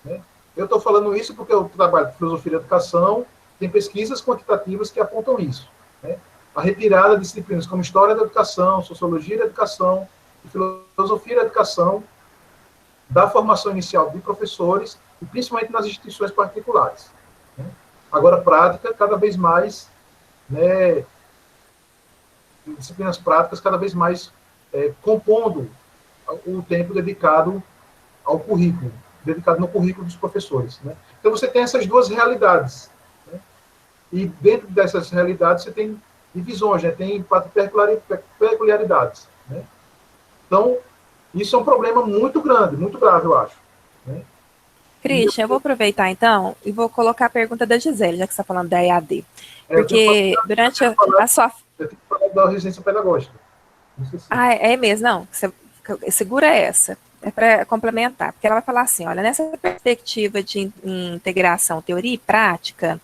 Né? Eu estou falando isso porque eu trabalho com filosofia da educação, tem pesquisas quantitativas que apontam isso. Né? A retirada de disciplinas como História da Educação, Sociologia da Educação e Filosofia da Educação da formação inicial de professores, e principalmente nas instituições particulares. Né? Agora, prática, cada vez mais, né, disciplinas práticas, cada vez mais compondo o tempo dedicado ao currículo, dedicado no currículo dos professores. Né? Então, você tem essas duas realidades. Né? E dentro dessas realidades, você tem divisões, né? Tem peculiaridades. Né? Então, isso é um problema muito grande, muito grave, eu acho. Né? Christian, eu vou aproveitar então e vou colocar a pergunta da Gisele, já que você está falando da EAD. Porque durante a sua... Eu tenho que falar da residência pedagógica. Ah, é mesmo? Não, você segura essa. É para complementar, porque ela vai falar assim, olha, nessa perspectiva de integração teoria e prática,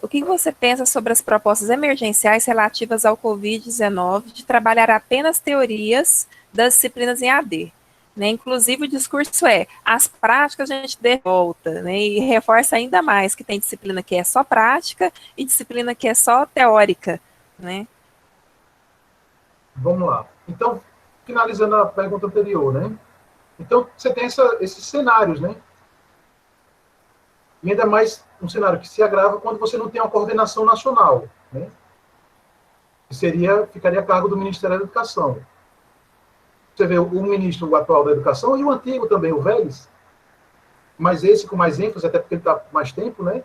o que você pensa sobre as propostas emergenciais relativas ao Covid-19 de trabalhar apenas teorias das disciplinas em AD? Né? Inclusive, o discurso as práticas a gente devolta, né? E reforça ainda mais que tem disciplina que é só prática e disciplina que é só teórica. Né? Vamos lá. Então, finalizando a pergunta anterior, né? Então, você tem esses cenários, né? E ainda mais um cenário que se agrava quando você não tem uma coordenação nacional, né? Que ficaria a cargo do Ministério da Educação. Você vê o ministro atual da Educação e o antigo também, o Vélez, mas esse com mais ênfase, até porque ele está mais tempo, né?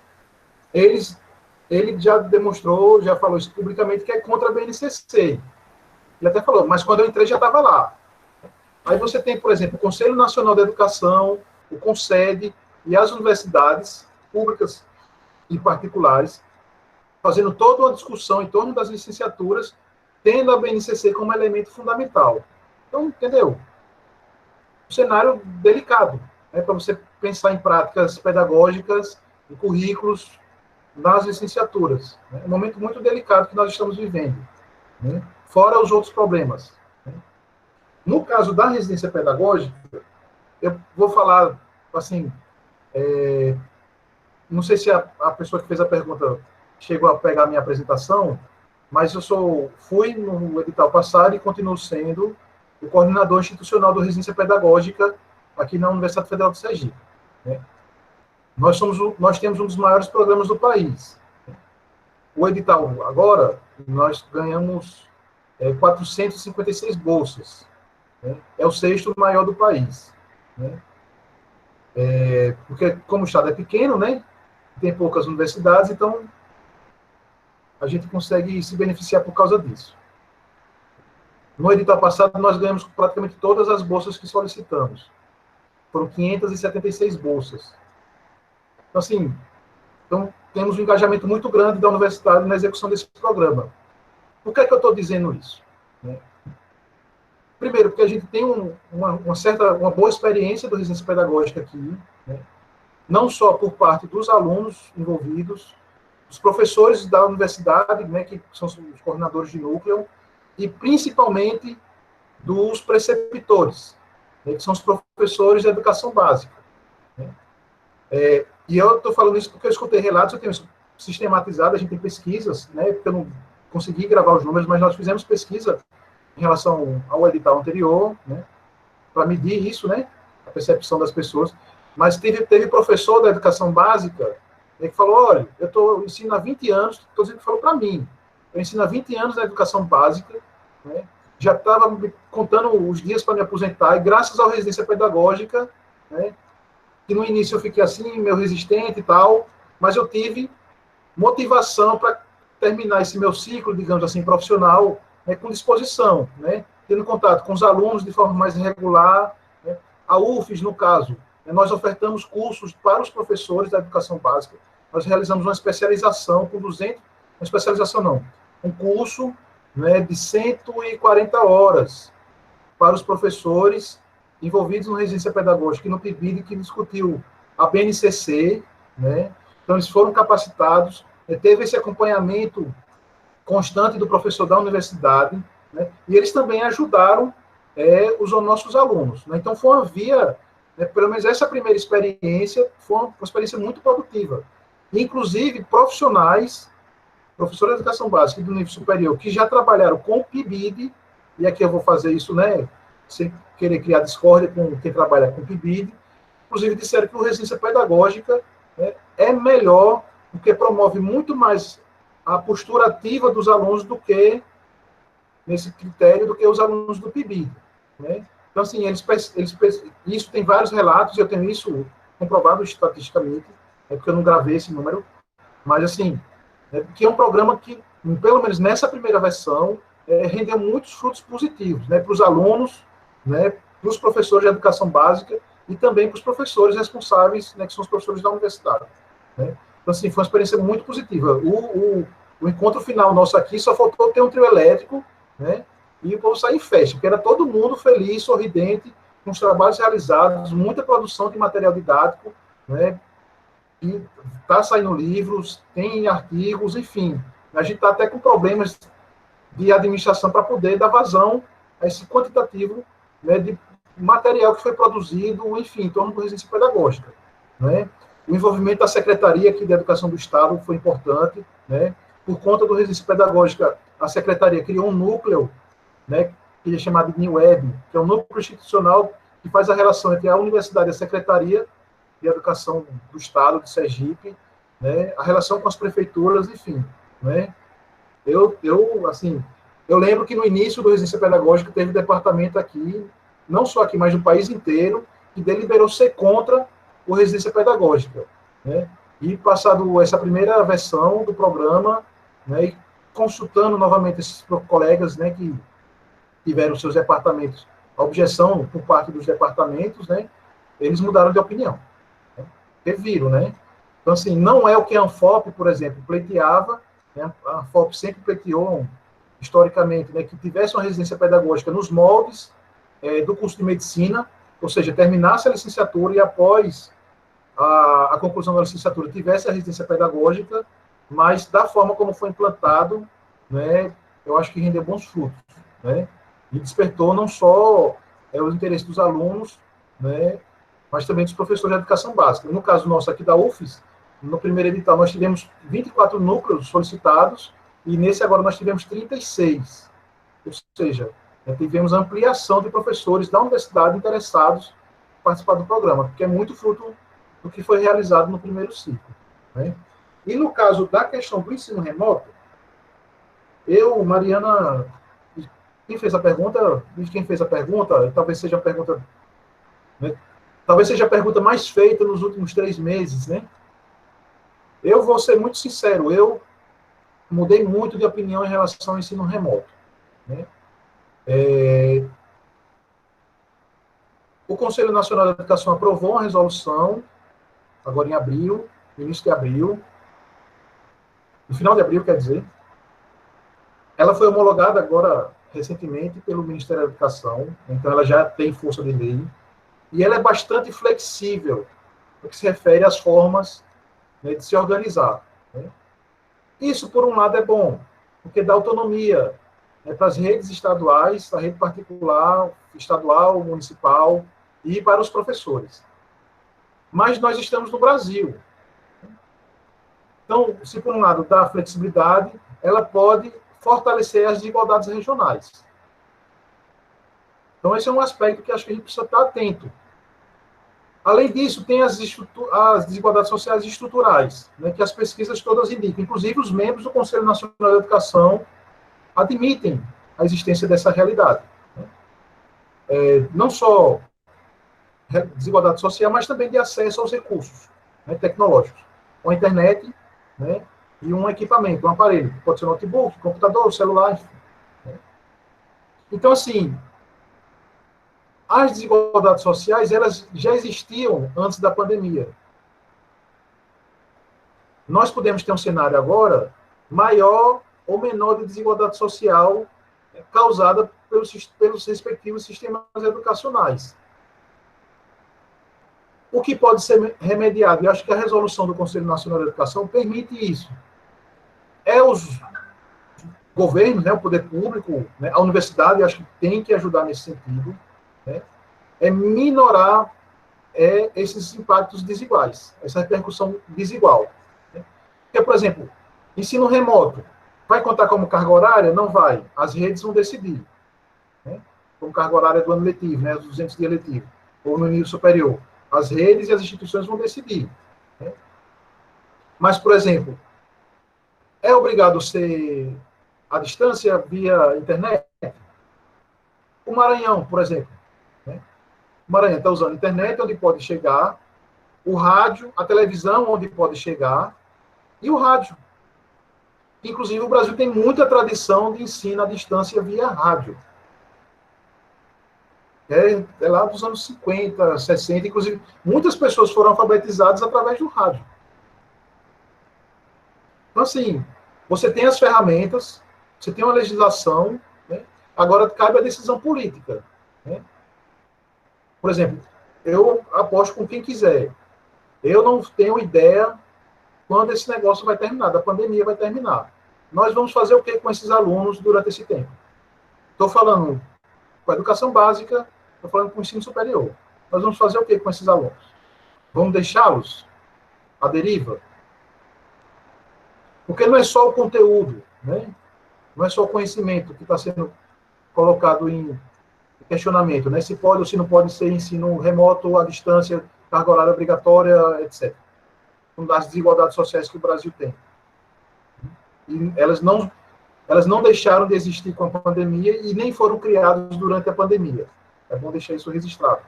Ele já demonstrou, já falou isso publicamente, que é contra a BNCC. Ele até falou, mas quando eu entrei já estava lá. Aí você tem, por exemplo, o Conselho Nacional da Educação, o CONSED e as universidades públicas e particulares fazendo toda uma discussão em torno das licenciaturas, tendo a BNCC como elemento fundamental. Então, entendeu? Um cenário delicado, né, para você pensar em práticas pedagógicas e currículos nas licenciaturas. Né? É um momento muito delicado que nós estamos vivendo, né? Fora os outros problemas. Né? No caso da residência pedagógica, eu vou falar, assim, não sei se a pessoa que fez a pergunta chegou a pegar a minha apresentação, mas eu fui no edital passado e continuo sendo o coordenador institucional do Residência Pedagógica aqui na Universidade Federal de Sergipe. Né? Nós temos um dos maiores programas do país. O edital, agora, nós ganhamos 456 bolsas. Né? É o sexto maior do país. Né? Porque, como o estado é pequeno, né? Tem poucas universidades, então a gente consegue se beneficiar por causa disso. No edital passado, nós ganhamos praticamente todas as bolsas que solicitamos. Foram 576 bolsas. Então, assim, temos um engajamento muito grande da universidade na execução desse programa. Por que é que eu estou dizendo isso? Né? Primeiro, porque a gente tem uma boa experiência do residência pedagógica aqui, né? Não só por parte dos alunos envolvidos, os professores da universidade, né, que são os coordenadores de núcleo, e principalmente dos preceptores, né, que são os professores de educação básica. Né? E eu estou falando isso porque eu escutei relatos, eu tenho isso sistematizado, a gente tem pesquisas, né, porque eu não consegui gravar os números, mas nós fizemos pesquisa em relação ao edital anterior, né, para medir isso, né, a percepção das pessoas. Mas teve professor da educação básica, né, que falou, olha, eu ensino há 20 anos, estou dizendo que falou para mim, eu ensino há 20 anos na educação básica, né, já estava me contando os dias para me aposentar, e graças à residência pedagógica, né, que no início eu fiquei assim, meio resistente e tal, mas eu tive motivação para terminar esse meu ciclo, digamos assim, profissional, né, com disposição, né, tendo contato com os alunos de forma mais regular, né, a UFES, no caso, né, nós ofertamos cursos para os professores da educação básica, nós realizamos uma especialização com 200, uma especialização não, um curso, né, de 140 horas para os professores envolvidos no residência pedagógica e no PIBID, que discutiu a BNCC, né, então eles foram capacitados, teve esse acompanhamento constante do professor da universidade, né, e eles também ajudaram os nossos alunos. Né, então, foi uma via, né, pelo menos essa primeira experiência, foi uma experiência muito produtiva. Inclusive, professores de educação básica e do nível superior, que já trabalharam com o PIBID, e aqui eu vou fazer isso, né, sem querer criar discórdia com quem trabalha com o PIBID, inclusive disseram que a residência pedagógica, né, é melhor, porque promove muito mais a postura ativa dos alunos do que, nesse critério, do que os alunos do PIBID. Né? Então, assim, isso tem vários relatos, eu tenho isso comprovado estatisticamente, porque eu não gravei esse número, mas, assim, que é um programa que, pelo menos nessa primeira versão, rendeu muitos frutos positivos, né, para os alunos, né, para os professores de educação básica e também para os professores responsáveis, né, que são os professores da universidade. Né? Então, assim, foi uma experiência muito positiva. O encontro final nosso aqui só faltou ter um trio elétrico, né, e o povo sair em festa, porque era todo mundo feliz, sorridente, com os trabalhos realizados, muita produção de material didático, né, e está saindo livros, tem artigos, enfim. A gente está até com problemas de administração para poder dar vazão a esse quantitativo, né, de material que foi produzido, enfim, em torno da residência pedagógica. Né? O envolvimento da Secretaria aqui de Educação do Estado foi importante, né? Por conta do residência pedagógica, a Secretaria criou um núcleo, né, que é chamado de NIWEB, que é um núcleo institucional que faz a relação entre a universidade e a Secretaria de Educação do Estado, de Sergipe, né, a relação com as prefeituras, enfim, né. Eu lembro que no início do residência pedagógica teve departamento aqui, não só aqui, mas no país inteiro, que deliberou ser contra o residência pedagógica, né? E passado essa primeira versão do programa, né, e consultando novamente esses colegas, né, que tiveram seus departamentos, a objeção por parte dos departamentos, né, eles mudaram de opinião, né, porque viram, né? Então, assim, não é o que a Anfop, por exemplo, pleiteava, né, a Anfop sempre pleiteou, historicamente, né, que tivesse uma residência pedagógica nos moldes do curso de medicina, ou seja, terminasse a licenciatura e após a conclusão da licenciatura tivesse a residência pedagógica, mas da forma como foi implantado, né, eu acho que rendeu bons frutos, né, e despertou não só os interesses dos alunos, né, mas também dos professores de educação básica. No caso nosso aqui da UFES, no primeiro edital nós tivemos 24 núcleos solicitados, e nesse agora nós tivemos 36, ou seja, tivemos ampliação de professores da universidade interessados em participar do programa, porque é muito fruto do que foi realizado no primeiro ciclo. Né? E no caso da questão do ensino remoto, Mariana, quem fez a pergunta, talvez seja a pergunta, né, talvez seja a pergunta mais feita nos últimos 3 meses, né? Eu vou ser muito sincero, eu mudei muito de opinião em relação ao ensino remoto. Né? O Conselho Nacional de Educação aprovou uma resolução, agora em abril, início de abril, no final de abril, quer dizer. Ela foi homologada agora, recentemente, pelo Ministério da Educação, então ela já tem força de lei, e ela é bastante flexível no que se refere às formas, né, de se organizar. Né? Isso, por um lado, é bom, porque dá autonomia, né, para as redes estaduais, a rede particular, estadual, municipal, e para os professores. Mas nós estamos no Brasil. Então, se por um lado dá flexibilidade, ela pode fortalecer as desigualdades regionais. Então, esse é um aspecto que acho que a gente precisa estar atento. Além disso, tem as desigualdades sociais estruturais, né, que as pesquisas todas indicam. Inclusive, os membros do Conselho Nacional de Educação admitem a existência dessa realidade. Né? Não só desigualdade social, mas também de acesso aos recursos, né, tecnológicos. Com a internet, né, e um equipamento, um aparelho, pode ser notebook, computador, celular, enfim. Né? Então, assim, as desigualdades sociais, elas já existiam antes da pandemia. Nós podemos ter um cenário agora maior ou menor de desigualdade social causada pelos respectivos sistemas educacionais. O que pode ser remediado? Eu acho que a resolução do Conselho Nacional de Educação permite isso. Os governos, né, o poder público, né, a universidade, eu acho que tem que ajudar nesse sentido, né, minorar esses impactos desiguais, essa repercussão desigual. Né? Porque, por exemplo, ensino remoto, vai contar como carga horária? Não vai. As redes vão decidir. Né? Como carga horária do ano letivo, né, os 200 dias letivos, ou no nível superior. As redes e as instituições vão decidir. Né? Mas, por exemplo, é obrigado ser à distância via internet? O Maranhão, por exemplo. Né? O Maranhão está usando a internet, onde pode chegar, o rádio, a televisão, onde pode chegar, e o rádio. Inclusive, o Brasil tem muita tradição de ensino à distância via rádio. É lá dos anos 50, 60, inclusive, muitas pessoas foram alfabetizadas através do rádio. Então, assim, você tem as ferramentas, você tem uma legislação, né? Agora cabe a decisão política. Né? Por exemplo, eu aposto com quem quiser. Eu não tenho ideia quando esse negócio vai terminar, da pandemia vai terminar. Nós vamos fazer o que com esses alunos durante esse tempo? Estou falando com a educação básica, estou falando com o ensino superior. Nós vamos fazer o que com esses alunos? Vamos deixá-los à deriva? Porque não é só o conteúdo, né? Não é só o conhecimento que está sendo colocado em questionamento, né? Se pode ou se não pode ser ensino remoto, à distância, carga horária obrigatória, etc. Uma das desigualdades sociais que o Brasil tem. E elas não deixaram de existir com a pandemia e nem foram criadas durante a pandemia. É bom deixar isso registrado.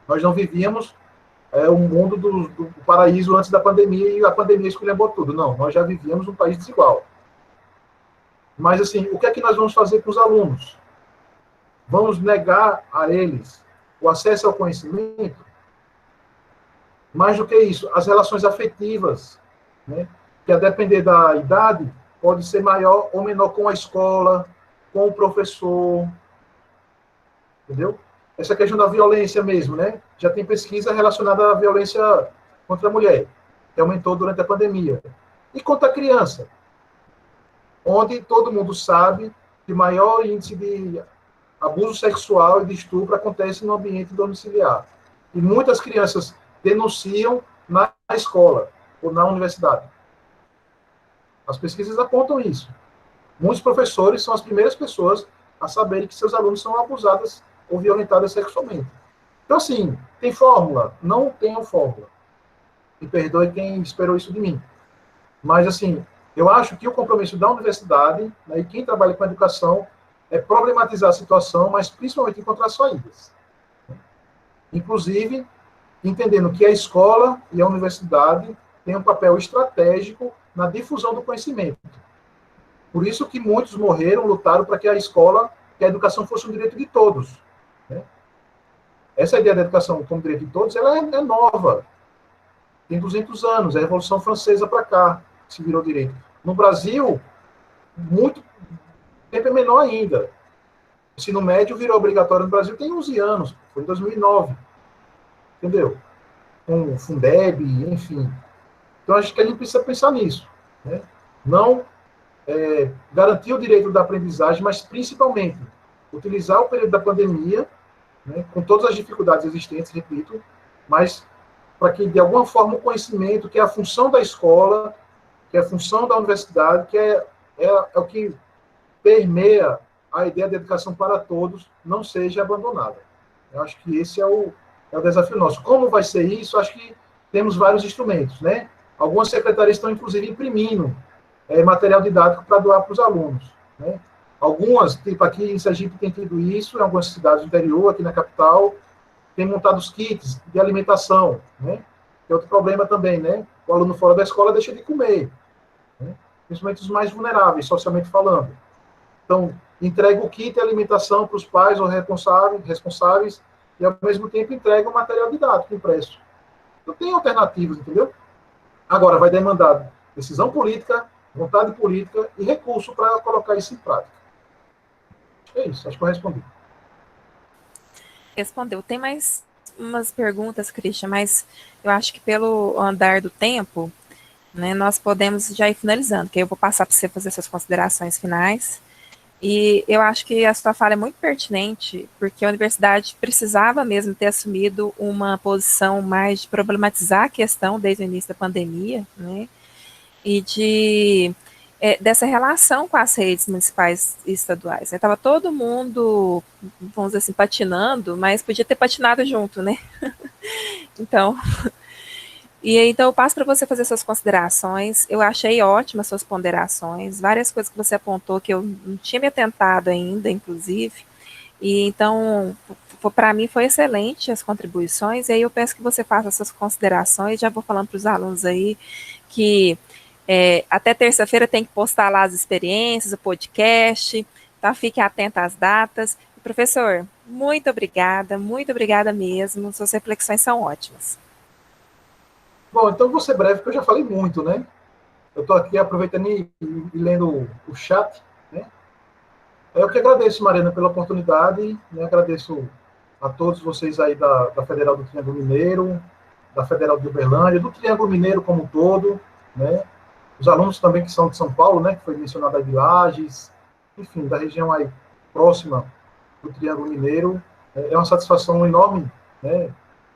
Nós não vivíamos o mundo do paraíso antes da pandemia e a pandemia esculhambou tudo. Não, nós já vivíamos um país desigual. Mas, assim, o que é que nós vamos fazer com os alunos? Vamos negar a eles o acesso ao conhecimento? Mais do que isso, as relações afetivas, né? Que a depender da idade, pode ser maior ou menor com a escola, com o professor, entendeu? Essa questão da violência mesmo, né? Já tem pesquisa relacionada à violência contra a mulher, que aumentou durante a pandemia. E contra a criança, onde todo mundo sabe que o maior índice de abuso sexual e de estupro acontece no ambiente domiciliar. E muitas crianças denunciam na escola ou na universidade. As pesquisas apontam isso. Muitos professores são as primeiras pessoas a saberem que seus alunos são abusados ou violentados sexualmente. Então, assim, tem fórmula? Não tem fórmula. Me perdoe quem esperou isso de mim. Mas, assim, eu acho que o compromisso da universidade, né, e quem trabalha com educação, é problematizar a situação, mas principalmente encontrar saídas. Inclusive, entendendo que a escola e a universidade têm um papel estratégico na difusão do conhecimento. Por isso que muitos morreram, lutaram para que a escola, que a educação fosse um direito de todos. Né? Essa ideia da educação como direito de todos, ela é nova. Tem 200 anos, é a Revolução Francesa para cá, que se virou direito. No Brasil, muito tempo é menor ainda. O ensino médio virou obrigatório no Brasil tem 11 anos, foi em 2009. Entendeu? Com o Fundeb, enfim. Então, acho que a gente precisa pensar nisso. Né? não garantir o direito da aprendizagem, mas principalmente utilizar o período da pandemia, né, com todas as dificuldades existentes, repito, mas para que, de alguma forma, o conhecimento, que é a função da escola, que é a função da universidade, que é o que permeia a ideia de educação para todos, não seja abandonada. Eu acho que esse é o desafio nosso. Como vai ser isso? Acho que temos vários instrumentos, né? Algumas secretarias estão, inclusive, imprimindo material didático para doar para os alunos, né? Algumas, tipo aqui em Sergipe tem tido isso, em algumas cidades do interior, aqui na capital, tem montado os kits de alimentação, né? É outro problema também, né? O aluno fora da escola deixa de comer, né? Principalmente os mais vulneráveis, socialmente falando. Então, entrega o kit de alimentação para os pais ou responsáveis e, ao mesmo tempo, entrega o material didático impresso. Então, tem alternativas, entendeu? Agora, vai demandar decisão política, vontade política e recurso para colocar isso em prática. É isso, acho que eu respondi. Respondeu. Tem mais umas perguntas, Christian, mas eu acho que pelo andar do tempo, né, nós podemos já ir finalizando, que eu vou passar para você fazer suas considerações finais. E eu acho que a sua fala é muito pertinente, porque a universidade precisava mesmo ter assumido uma posição mais de problematizar a questão desde o início da pandemia, né, e dessa relação com as redes municipais e estaduais. Estava todo mundo, vamos dizer assim, patinando, mas podia ter patinado junto, né? Então, então eu passo para você fazer suas considerações. Eu achei ótimas suas ponderações, várias coisas que você apontou que eu não tinha me atentado ainda, inclusive. E então, para mim foi excelente as contribuições. E aí eu peço que você faça suas considerações. Já vou falando para os alunos aí que até terça-feira tem que postar lá as experiências, o podcast. Então fique atento às datas. E, professor, muito obrigada mesmo. Suas reflexões são ótimas. Bom, então vou ser breve, porque eu já falei muito, né? Eu estou aqui aproveitando e lendo o chat, né? Eu que agradeço, Mariana, pela oportunidade, né? Agradeço a todos vocês aí da Federal do Triângulo Mineiro, da Federal de Uberlândia, do Triângulo Mineiro como um todo, né? Os alunos também que são de São Paulo, né? Que foi mencionado aí de Lages, enfim, da região aí próxima do Triângulo Mineiro. É uma satisfação enorme, né?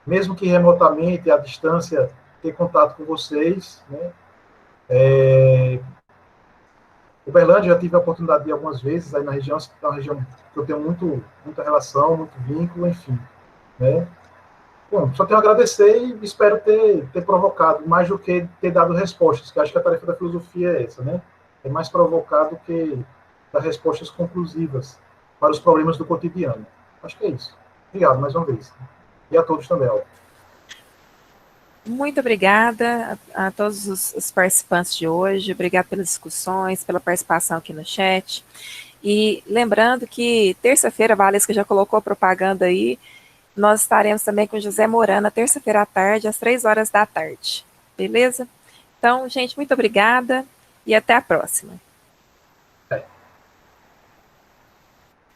Mesmo que remotamente, à distância, ter contato com vocês, né? Uberlândia, já tive a oportunidade de ir algumas vezes aí na região, é uma região que eu tenho muita relação, muito vínculo, enfim, né? Bom, só tenho a agradecer e espero ter provocado, mais do que ter dado respostas, que acho que a tarefa da filosofia é essa, né? É mais provocar do que dar respostas conclusivas para os problemas do cotidiano. Acho que é isso. Obrigado mais uma vez. E a todos também, Aldo. Muito obrigada a todos os participantes de hoje, obrigada pelas discussões, pela participação aqui no chat. E lembrando que terça-feira, a Valesca já colocou a propaganda aí, nós estaremos também com José Morana, terça-feira à tarde, às 3 horas da tarde. Beleza? Então, gente, muito obrigada e até a próxima.